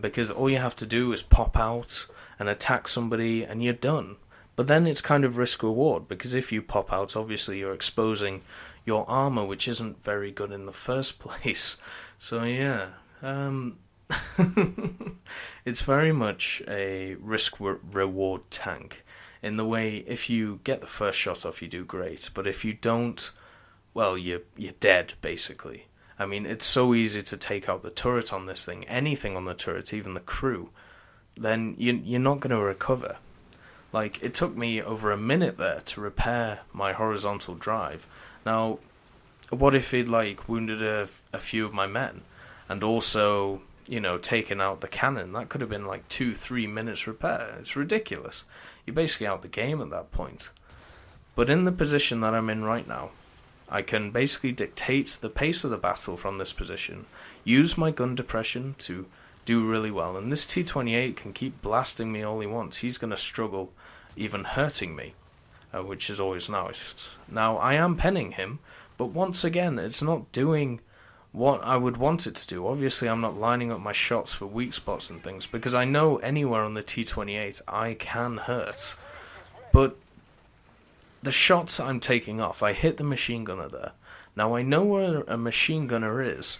because all you have to do is pop out and attack somebody and you're done. But then it's kind of risk-reward, because if you pop out, obviously you're exposing your armor, which isn't very good in the first place. So yeah, it's very much a risk-reward tank, in the way if you get the first shot off, you do great, but if you don't, well, you're dead, basically. I mean, it's so easy to take out the turret on this thing, anything on the turret, even the crew, then you're not going to recover. Like, it took me over a minute there to repair my horizontal drive. Now, what if he'd, wounded a few of my men, and also, taken out the cannon? That could have been 2-3 minutes repair. It's ridiculous. You're basically out the game at that point. But in the position that I'm in right now, I can basically dictate the pace of the battle from this position, use my gun depression to do really well, and this T-28 can keep blasting me all he wants. He's going to struggle even hurting me, which is always nice. Now, I am penning him, but once again, it's not doing what I would want it to do. Obviously, I'm not lining up my shots for weak spots and things, because I know anywhere on the T-28 I can hurt. But the shots I'm taking off, I hit the machine gunner there. Now, I know where a machine gunner is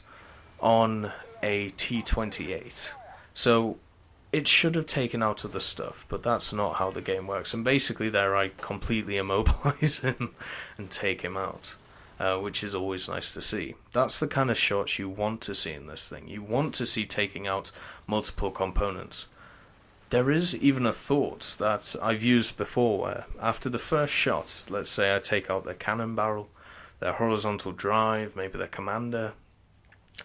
on a T-28, so it should have taken out of the stuff, but that's not how the game works. And basically there I completely immobilize him and take him out, which is always nice to see. That's the kind of shots you want to see in this thing. You want to see taking out multiple components. There is even a thought that I've used before where after the first shot, let's say I take out their cannon barrel, their horizontal drive, maybe their commander,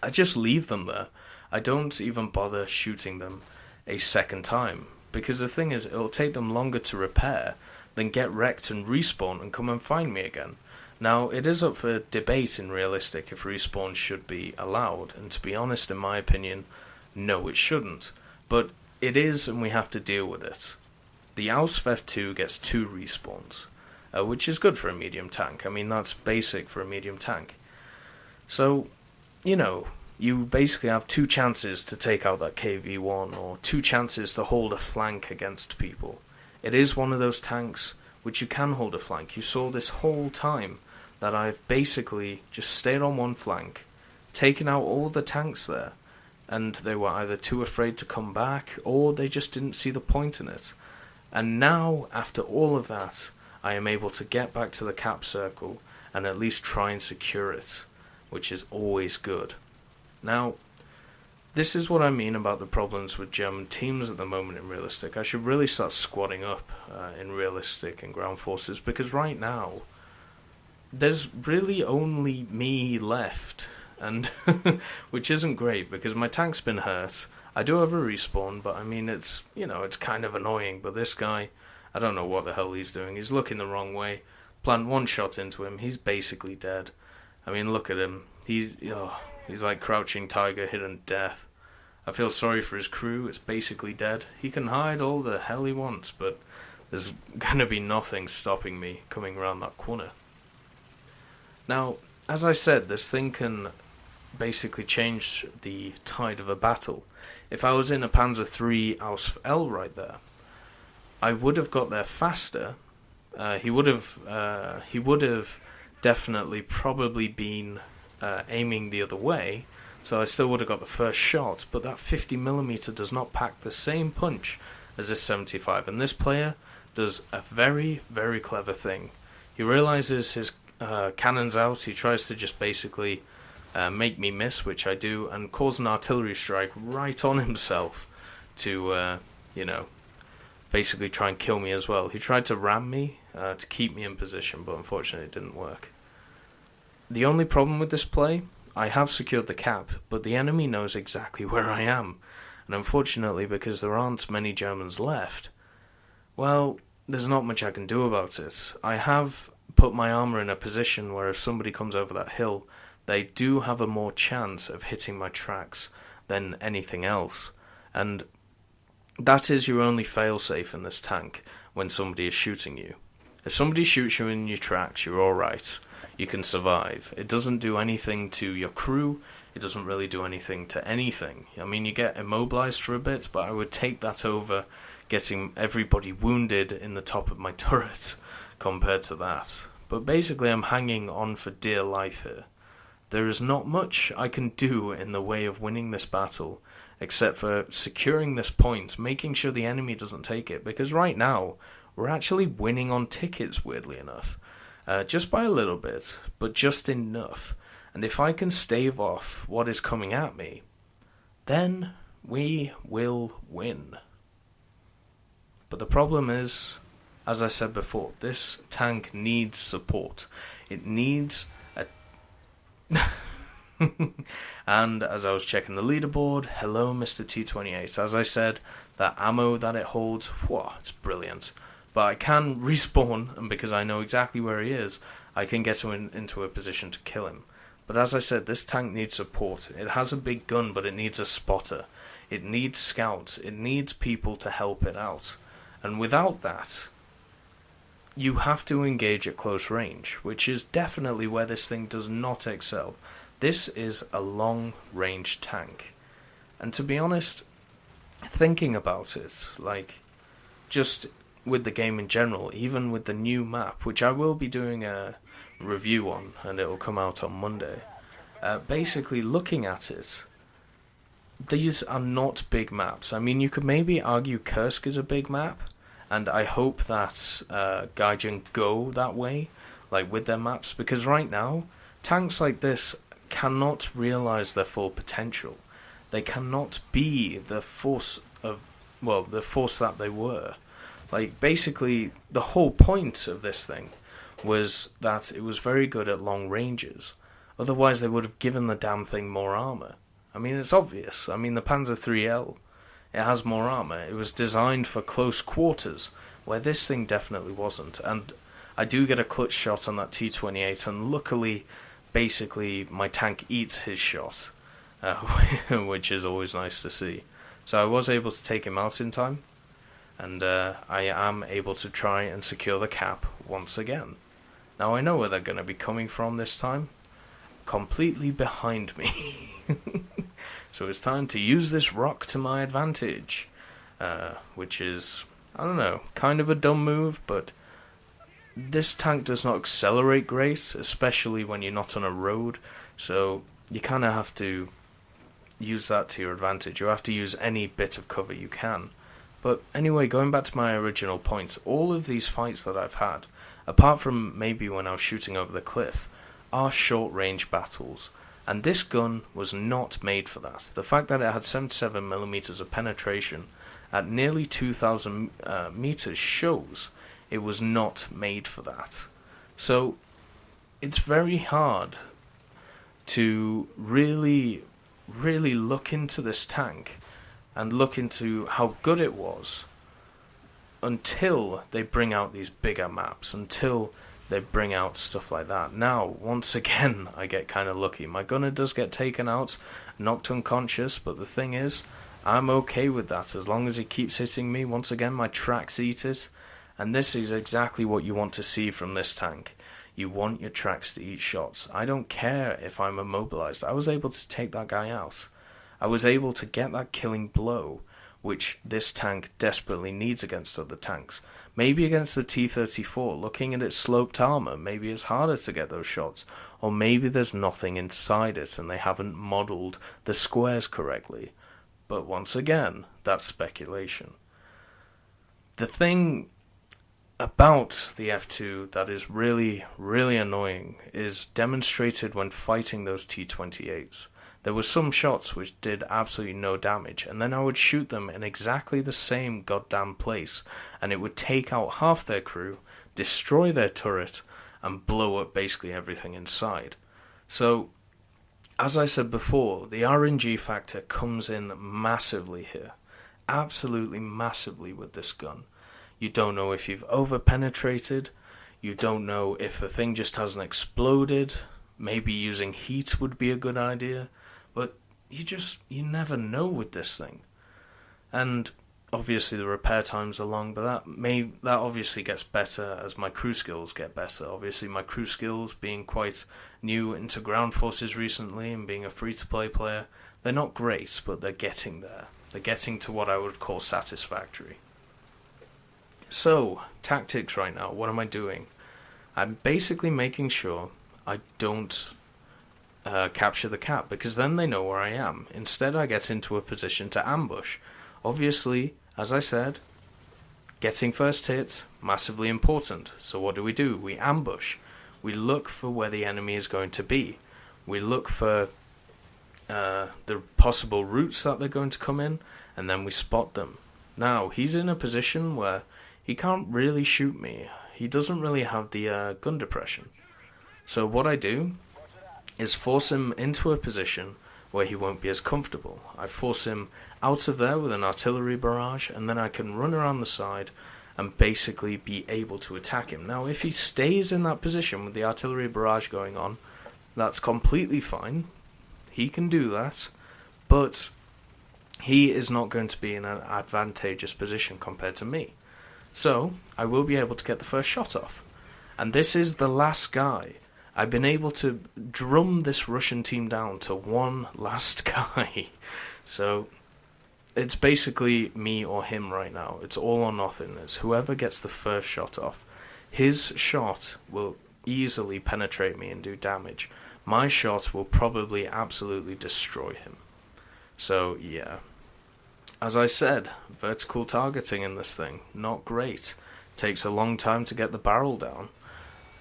I just leave them there. I don't even bother shooting them a second time, because the thing is, it'll take them longer to repair than get wrecked and respawn and come and find me again. Now, it is up for debate in realistic if respawn should be allowed, and to be honest, in my opinion, no, it shouldn't. But it is, and we have to deal with it. The Ausf.B gets 2 respawns, which is good for a medium tank. I mean, that's basic for a medium tank. So, you basically have 2 chances to take out that KV-1, or 2 chances to hold a flank against people. It is one of those tanks which you can hold a flank. You saw this whole time that I've basically just stayed on one flank, taken out all the tanks there, and they were either too afraid to come back, or they just didn't see the point in it. And now, after all of that, I am able to get back to the cap circle and at least try and secure it, which is always good. Now, this is what I mean about the problems with German teams at the moment in realistic. I should really start squadding up in realistic and ground forces, because right now there's really only me left, and which isn't great because my tank's been hurt. I do have a respawn, but I mean it's kind of annoying. But this guy, I don't know what the hell he's doing. He's looking the wrong way. Plant one shot into him, he's basically dead. I mean, look at him. He's like crouching tiger, hidden death. I feel sorry for his crew. It's basically dead. He can hide all the hell he wants, but there's gonna be nothing stopping me coming around that corner. Now, as I said, this thing can basically changed the tide of a battle. If I was in a Panzer III Ausf.L right there, I would have got there faster. He would have definitely probably been aiming the other way, so I still would have got the first shot, but that 50mm does not pack the same punch as this 75, and this player does a very, very clever thing. He realizes his cannon's out, he tries to just basically make me miss, which I do, and cause an artillery strike right on himself to, basically try and kill me as well. He tried to ram me to keep me in position, but unfortunately it didn't work. The only problem with this play, I have secured the cap, but the enemy knows exactly where I am, and unfortunately, because there aren't many Germans left, well, there's not much I can do about it. I have put my armour in a position where if somebody comes over that hill, they do have a more chance of hitting my tracks than anything else, and that is your only failsafe in this tank when somebody is shooting you. If somebody shoots you in your tracks, you're alright. You can survive. It doesn't do anything to your crew. It doesn't really do anything to anything. I mean, you get immobilized for a bit, but I would take that over getting everybody wounded in the top of my turret compared to that. But basically, I'm hanging on for dear life here. There is not much I can do in the way of winning this battle, except for securing this point, making sure the enemy doesn't take it, because right now, we're actually winning on tickets, weirdly enough. Just by a little bit, but just enough. And if I can stave off what is coming at me, then we will win. But the problem is, as I said before, this tank needs support. It needs a... And as I was checking the leaderboard, hello Mr. T28. As I said, that ammo that it holds, wow, it's brilliant. But I can respawn, and because I know exactly where he is, I can get him into a position to kill him. But as I said, this tank needs support. It has a big gun, but it needs a spotter. It needs scouts. It needs people to help it out. And without that, you have to engage at close range, which is definitely where this thing does not excel. This is a long-range tank. And to be honest, thinking about it, like, just with the game in general, even with the new map, which I will be doing a review on, and it will come out on Monday, basically looking at it, these are not big maps. I mean, you could maybe argue Kursk is a big map, and I hope that Gaijin go that way, like with their maps, because right now, tanks like this cannot realize their full potential. They cannot be the force that they were. Like, basically, the whole point of this thing was that it was very good at long ranges. Otherwise, they would have given the damn thing more armor. I mean, it's obvious. I mean, the Panzer IIIL, it has more armor. It was designed for close quarters, where this thing definitely wasn't. And I do get a clutch shot on that T28, and luckily, basically, my tank eats his shot, which is always nice to see. So I was able to take him out in time, and I am able to try and secure the cap once again. Now I know where they're going to be coming from this time. Completely behind me. So it's time to use this rock to my advantage. Which is, I don't know, kind of a dumb move, but this tank does not accelerate great, especially when you're not on a road, so you kind of have to use that to your advantage. You have to use any bit of cover you can. But anyway, going back to my original point, all of these fights that I've had, apart from maybe when I was shooting over the cliff, are short-range battles, and this gun was not made for that. The fact that it had 77mm of penetration at nearly 2,000 meters shows it was not made for that. So it's very hard to really look into this tank and look into how good it was until they bring out these bigger maps, until they bring out stuff like that. Now, once again, I get kind of lucky. My gunner does get taken out, knocked unconscious, but the thing is, I'm okay with that as long as he keeps hitting me. Once again, my tracks eat it, and this is exactly what you want to see from this tank. You want your tracks to eat shots. I don't care if I'm immobilized. I was able to take that guy out. I was able to get that killing blow, which this tank desperately needs against other tanks. Maybe against the T-34, looking at its sloped armor, maybe it's harder to get those shots. Or maybe there's nothing inside it and they haven't modeled the squares correctly. But once again, that's speculation. The thing about the F2 that is really, really annoying is demonstrated when fighting those T-28s. There were some shots which did absolutely no damage, and then I would shoot them in exactly the same goddamn place, and it would take out half their crew, destroy their turret, and blow up basically everything inside. So, as I said before, the RNG factor comes in massively here. Absolutely massively with this gun. You don't know if you've over-penetrated, you don't know if the thing just hasn't exploded, maybe using heat would be a good idea, but you never know with this thing. And obviously the repair times are long, but that obviously gets better as my crew skills get better. Obviously my crew skills, being quite new into ground forces recently and being a free-to-play player, they're not great, but they're getting there. They're getting to what I would call satisfactory. So, tactics right now, what am I doing? I'm basically making sure I don't capture the cap, because then they know where I am. Instead, I get into a position to ambush. Obviously, as I said, getting first hit, massively important. So what do? We ambush. We look for where the enemy is going to be. We look for the possible routes that they're going to come in, and then we spot them. Now, he's in a position where he can't really shoot me. He doesn't really have the gun depression. So what I do is force him into a position where he won't be as comfortable. I force him out of there with an artillery barrage, and then I can run around the side and basically be able to attack him. Now, if he stays in that position with the artillery barrage going on, that's completely fine. He can do that, but he is not going to be in an advantageous position compared to me. So, I will be able to get the first shot off. And this is the last guy. I've been able to drum this Russian team down to one last guy. So, it's basically me or him right now. It's all or nothing. It's whoever gets the first shot off. His shot will easily penetrate me and do damage. My shot will probably absolutely destroy him. So, yeah. As I said, vertical targeting in this thing, not great. Takes a long time to get the barrel down.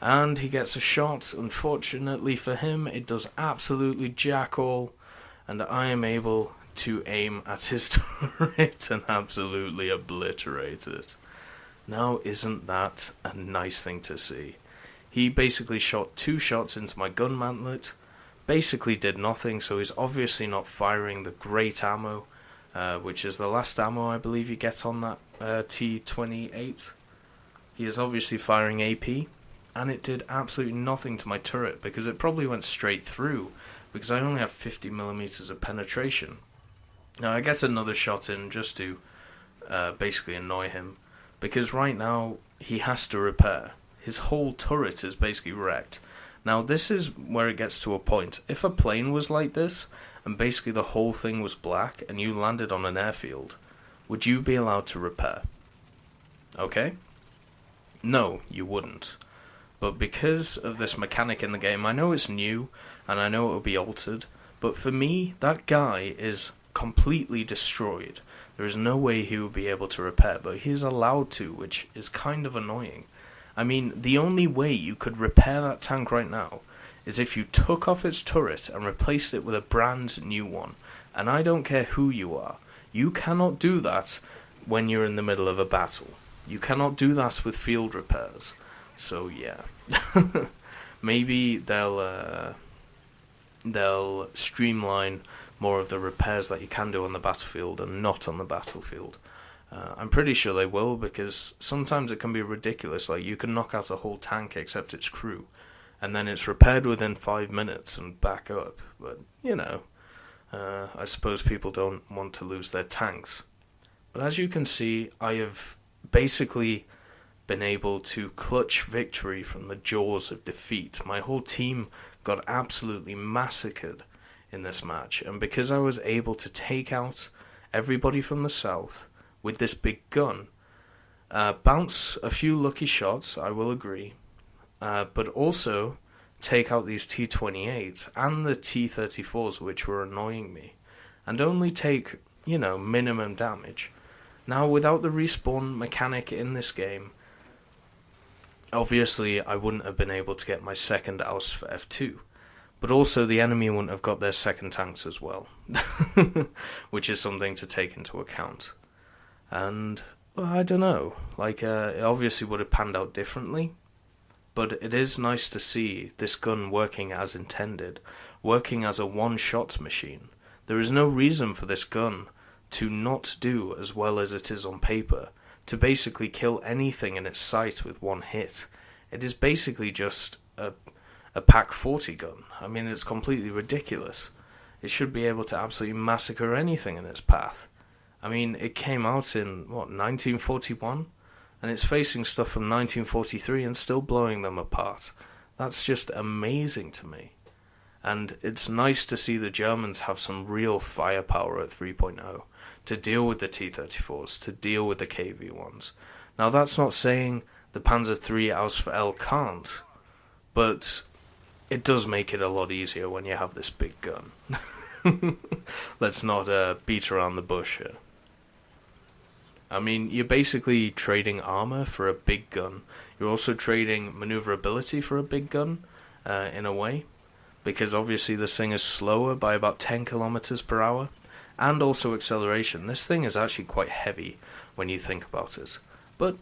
And he gets a shot. Unfortunately for him, it does absolutely jack all. And I am able to aim at his turret and absolutely obliterate it. Now, isn't that a nice thing to see? He basically shot 2 shots into my gun mantlet, basically did nothing, so he's obviously not firing the great ammo, which is the last ammo I believe you get on that T-28. He is obviously firing AP, and it did absolutely nothing to my turret, because it probably went straight through, because I only have 50mm of penetration. Now I get another shot in just to basically annoy him, because right now he has to repair. His whole turret is basically wrecked. Now this is where it gets to a point. If a plane was like this, and basically the whole thing was black, and you landed on an airfield, would you be allowed to repair? Okay? No, you wouldn't. But because of this mechanic in the game, I know it's new, and I know it will be altered, but for me, that guy is completely destroyed. There is no way he would be able to repair, but he is allowed to, which is kind of annoying. I mean, the only way you could repair that tank right now is if you took off its turret and replaced it with a brand new one. And I don't care who you are. You cannot do that when you're in the middle of a battle. You cannot do that with field repairs. So yeah. Maybe they'll streamline more of the repairs that you can do on the battlefield and not on the battlefield. I'm pretty sure they will, because sometimes it can be ridiculous. Like, you can knock out a whole tank except its crew, and then it's repaired within 5 minutes and back up. But, you know, I suppose people don't want to lose their tanks. But as you can see, I have basically been able to clutch victory from the jaws of defeat. My whole team got absolutely massacred in this match, and because I was able to take out everybody from the south with this big gun, bounce a few lucky shots, I will agree, but also take out these T-28s and the T-34s, which were annoying me, and only take, minimum damage. Now, without the respawn mechanic in this game, obviously I wouldn't have been able to get my second Ausf.B, but also the enemy wouldn't have got their second tanks as well, which is something to take into account. And, well, I don't know, it obviously would have panned out differently, but it is nice to see this gun working as intended, working as a one-shot machine. There is no reason for this gun to not do as well as it is on paper, to basically kill anything in its sight with one hit. It is basically just a Pak 40 gun. I mean, it's completely ridiculous. It should be able to absolutely massacre anything in its path. I mean, it came out in, 1941? And it's facing stuff from 1943 and still blowing them apart. That's just amazing to me. And it's nice to see the Germans have some real firepower at 3.0 to deal with the T-34s, to deal with the KV-1s. Now, that's not saying the Panzer III Ausf.L can't, but it does make it a lot easier when you have this big gun. Let's not beat around the bush here. I mean, you're basically trading armor for a big gun. You're also trading maneuverability for a big gun, in a way, because obviously this thing is slower by about 10 kilometers per hour, and also acceleration. This thing is actually quite heavy when you think about it. But,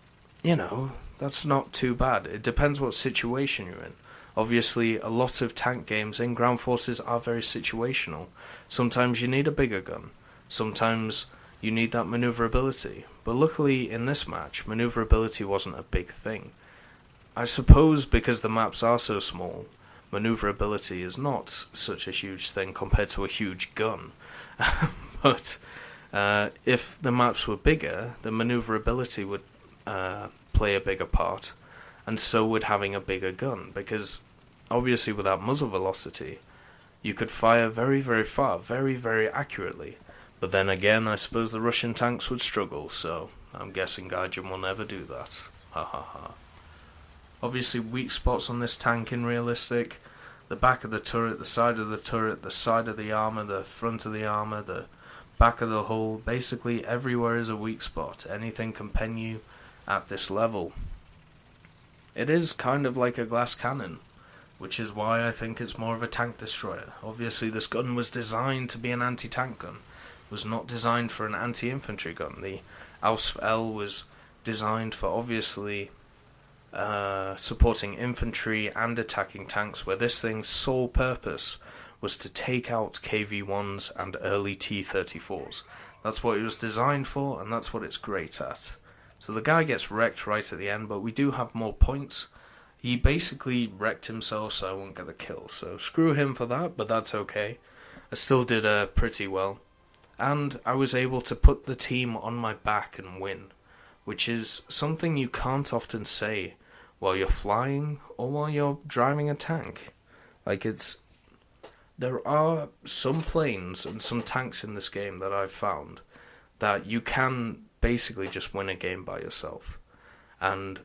that's not too bad. It depends what situation you're in. Obviously, a lot of tank games in ground forces are very situational. Sometimes you need a bigger gun. Sometimes you need that maneuverability. But luckily, in this match, maneuverability wasn't a big thing. I suppose because the maps are so small, maneuverability is not such a huge thing compared to a huge gun. But if the maps were bigger, the maneuverability would play a bigger part, and so would having a bigger gun, because obviously without muzzle velocity, you could fire very, very far, very, very accurately. But then again, I suppose the Russian tanks would struggle, so I'm guessing Gaijin will never do that. Ha ha ha. Obviously, weak spots on this tank in realistic. The back of the turret, the side of the turret, the side of the armor, the front of the armor, the back of the hull. Basically, everywhere is a weak spot. Anything can pen you at this level. It is kind of like a glass cannon, which is why I think it's more of a tank destroyer. Obviously, this gun was designed to be an anti-tank gun. Was not designed for an anti-infantry gun. The Ausf.L was designed for obviously supporting infantry and attacking tanks, where this thing's sole purpose was to take out KV-1s and early T-34s. That's what it was designed for, and that's what it's great at. So the guy gets wrecked right at the end, but we do have more points. He basically wrecked himself, so I won't get the kill. So screw him for that, but that's okay. I still did pretty well. And I was able to put the team on my back and win, which is something you can't often say while you're flying or while you're driving a tank. There are some planes and some tanks in this game that I've found that you can basically just win a game by yourself. And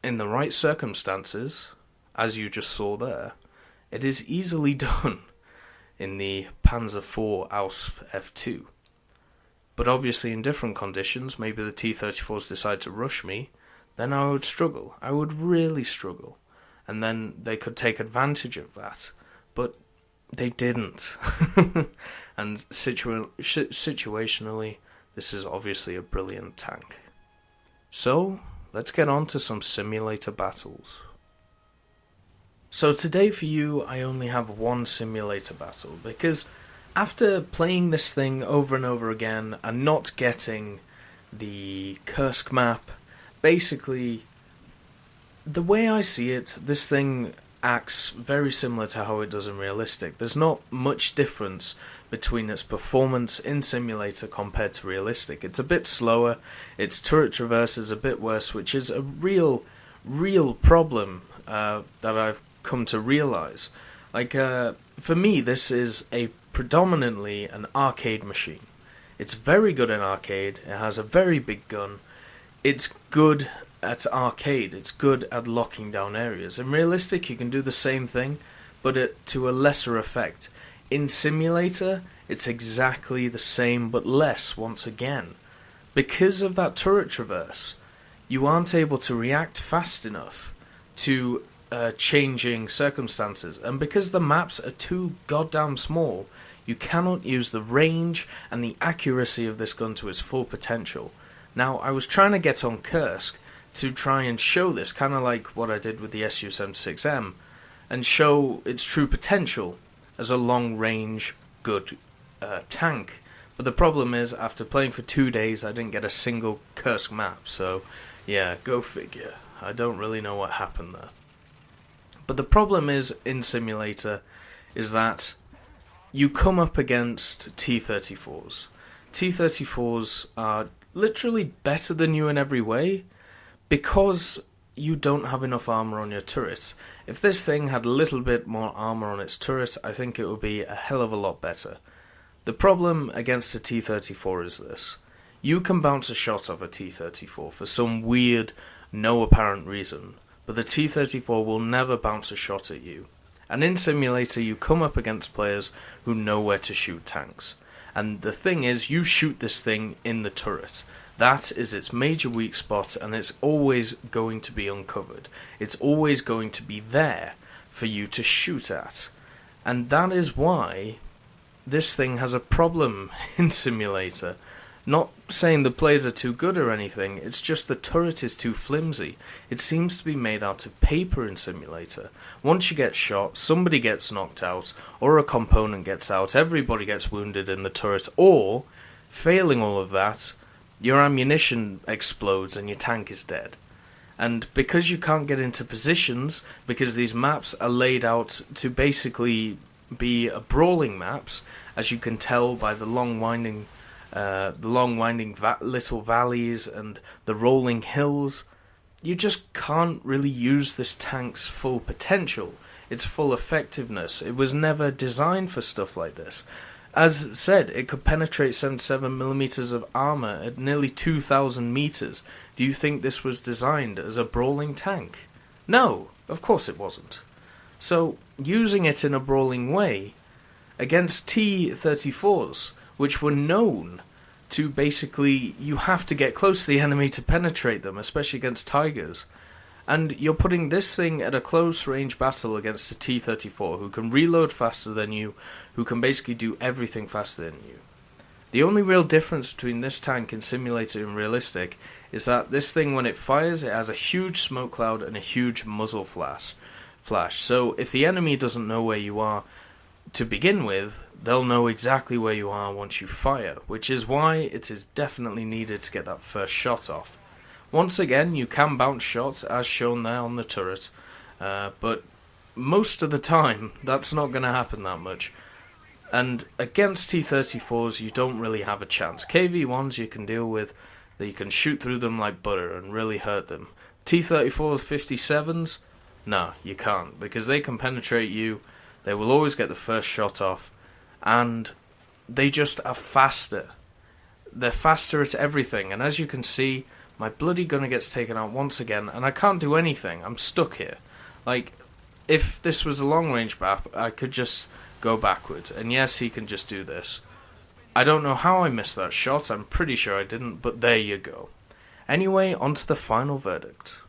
in the right circumstances, as you just saw there, it is easily done in the Panzer IV Ausf F2. But obviously in different conditions, maybe the T-34s decide to rush me, then I would struggle. I would really struggle. And then they could take advantage of that. But they didn't. And situationally, this is obviously a brilliant tank. So, let's get on to some simulator battles. So today for you, I only have one simulator battle, because after playing this thing over and over again and not getting the Kursk map, basically, the way I see it, this thing acts very similar to how it does in realistic. There's not much difference between its performance in simulator compared to realistic. It's a bit slower, its turret traverse is a bit worse, which is a real problem that I've come to realise. Like, for me, this is predominantly an arcade machine. It's very good in arcade, it has a very big gun, it's good at arcade, it's good at locking down areas. In realistic, you can do the same thing, but to a lesser effect. In simulator, it's exactly the same, but less once again. Because of that turret traverse, you aren't able to react fast enough to changing circumstances, and because the maps are too goddamn small, you cannot use the range and the accuracy of this gun to its full potential. Now, I was trying to get on Kursk to try and show this, kind of like what I did with the Su-76M, and show its true potential as a long-range, good tank. But the problem is, after playing for 2 days, I didn't get a single Kursk map, so yeah, go figure. I don't really know what happened there. But the problem is, in simulator, is that you come up against T-34s. T-34s are literally better than you in every way, because you don't have enough armor on your turret. If this thing had a little bit more armor on its turret, I think it would be a hell of a lot better. The problem against a T-34 is this. You can bounce a shot off a T-34 for some weird, no apparent reason, but the T-34 will never bounce a shot at you. And in simulator, you come up against players who know where to shoot tanks. And the thing is, you shoot this thing in the turret. That is its major weak spot, and it's always going to be uncovered. It's always going to be there for you to shoot at. And that is why this thing has a problem in simulator. Not saying the players are too good or anything, it's just the turret is too flimsy. It seems to be made out of paper in simulator. Once you get shot, somebody gets knocked out, or a component gets out, everybody gets wounded in the turret, or, failing all of that, your ammunition explodes and your tank is dead. And because you can't get into positions, because these maps are laid out to basically be brawling maps, as you can tell by the long winding little valleys and the rolling hills, you just can't really use this tank's full potential, its full effectiveness. It was never designed for stuff like this. As said, it could penetrate 77mm of armor at nearly 2,000 meters. Do you think this was designed as a brawling tank? No, of course it wasn't. So, using it in a brawling way against T-34s, which were known to basically, you have to get close to the enemy to penetrate them, especially against Tigers. And you're putting this thing at a close-range battle against a T-34, who can reload faster than you, who can basically do everything faster than you. The only real difference between this tank in simulator and realistic is that this thing, when it fires, it has a huge smoke cloud and a huge muzzle flash. So if the enemy doesn't know where you are to begin with, they'll know exactly where you are once you fire, which is why it is definitely needed to get that first shot off. Once again, you can bounce shots, as shown there on the turret, but most of the time, that's not going to happen that much. And against T-34s, you don't really have a chance. KV-1s you can deal with, that you can shoot through them like butter and really hurt them. T-34s, 57s, no, you can't, because they can penetrate you, they will always get the first shot off, and they just are faster. They're faster at everything, and as you can see, my bloody gunner gets taken out once again, and I can't do anything. I'm stuck here. Like, if this was a long-range map, I could just go backwards, and yes, he can just do this. I don't know how I missed that shot, I'm pretty sure I didn't, but there you go. Anyway, on to the final verdict.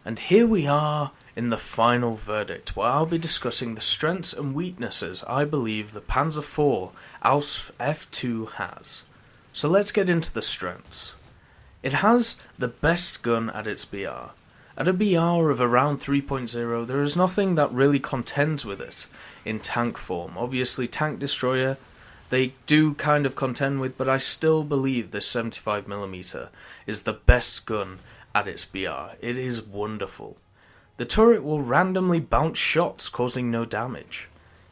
And here we are in the final verdict, where I'll be discussing the strengths and weaknesses I believe the Panzer IV Ausf.F2 has. So let's get into the strengths. It has the best gun at its BR. At a BR of around 3.0, there is nothing that really contends with it in tank form. Obviously, Tank Destroyer, they do kind of contend with, but I still believe this 75mm is the best gun at its BR. It is wonderful. The turret will randomly bounce shots, causing no damage.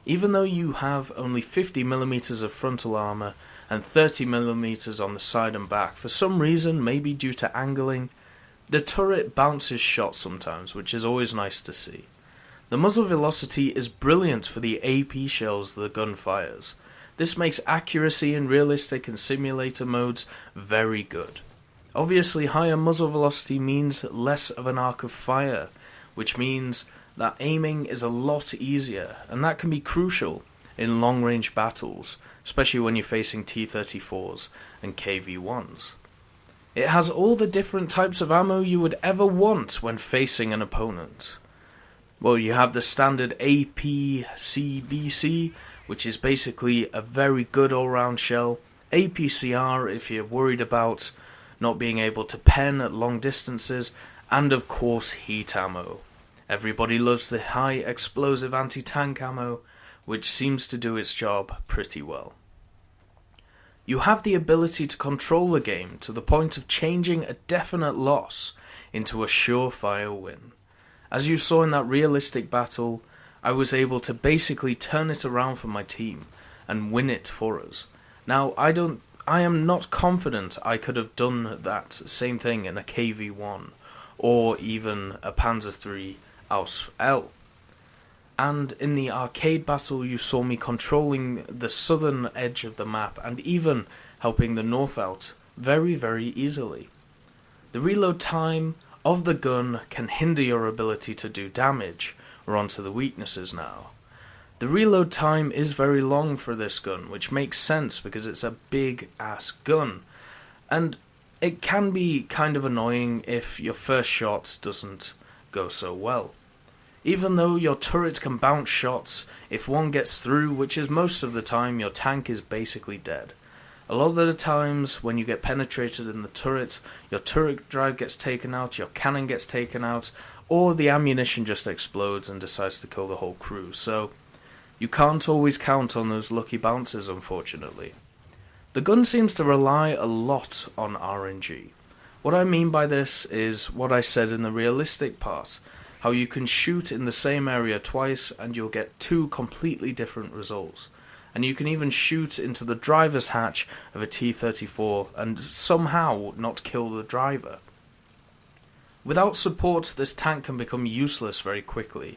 Even though you have only 50mm of frontal armor and 30mm on the side and back, for some reason, maybe due to angling, the turret bounces shots sometimes, which is always nice to see. The muzzle velocity is brilliant for the AP shells the gun fires. This makes accuracy in realistic and simulator modes very good. Obviously, higher muzzle velocity means less of an arc of fire, which means that aiming is a lot easier, and that can be crucial in long-range battles, especially when you're facing T-34s and KV-1s. It has all the different types of ammo you would ever want when facing an opponent. Well, you have the standard APCBC, which is basically a very good all-round shell, APCR if you're worried about not being able to pen at long distances, and of course heat ammo. Everybody loves the high explosive anti-tank ammo, which seems to do its job pretty well. You have the ability to control the game to the point of changing a definite loss into a surefire win. As you saw in that realistic battle, I was able to basically turn it around for my team and win it for us. Now, I am not confident I could have done that same thing in a KV-1 or even a Panzer III Ausf.L. And in the arcade battle you saw me controlling the southern edge of the map and even helping the north out very, very easily. The reload time of the gun can hinder your ability to do damage. We're on to the weaknesses now. The reload time is very long for this gun, which makes sense because it's a big ass gun. And it can be kind of annoying if your first shot doesn't go so well. Even though your turret can bounce shots, if one gets through, which is most of the time, your tank is basically dead. A lot of the times when you get penetrated in the turret, your turret drive gets taken out, your cannon gets taken out, or the ammunition just explodes and decides to kill the whole crew, so you can't always count on those lucky bounces, unfortunately. The gun seems to rely a lot on RNG. What I mean by this is what I said in the realistic part, how you can shoot in the same area twice and you'll get two completely different results. And you can even shoot into the driver's hatch of a T-34 and somehow not kill the driver. Without support, this tank can become useless very quickly.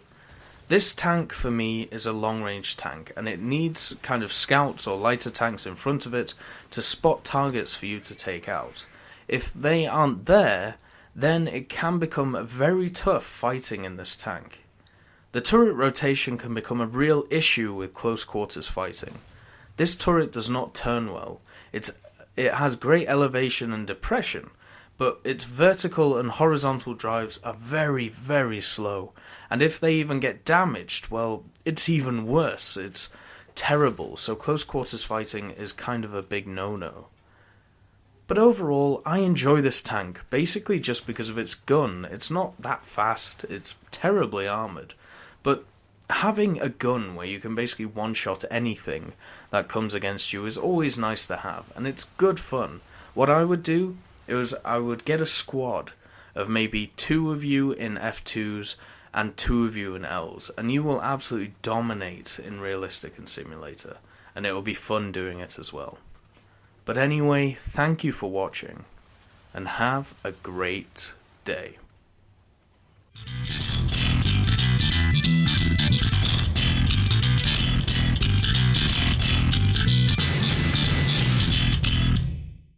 This tank for me is a long-range tank, and it needs kind of scouts or lighter tanks in front of it to spot targets for you to take out. If they aren't there, then it can become very tough fighting in this tank. The turret rotation can become a real issue with close quarters fighting. This turret does not turn well. It has great elevation and depression, but its vertical and horizontal drives are very, very slow, and if they even get damaged, well, it's even worse. It's terrible, so close quarters fighting is kind of a big no-no. But overall, I enjoy this tank, basically just because of its gun. It's not that fast, it's terribly armoured, but having a gun where you can basically one-shot anything that comes against you is always nice to have, and it's good fun. What I would do is I would get a squad of maybe 2 of you in F2s and 2 of you in Ls, and you will absolutely dominate in realistic and simulator, and it will be fun doing it as well. But anyway, thank you for watching, and have a great day.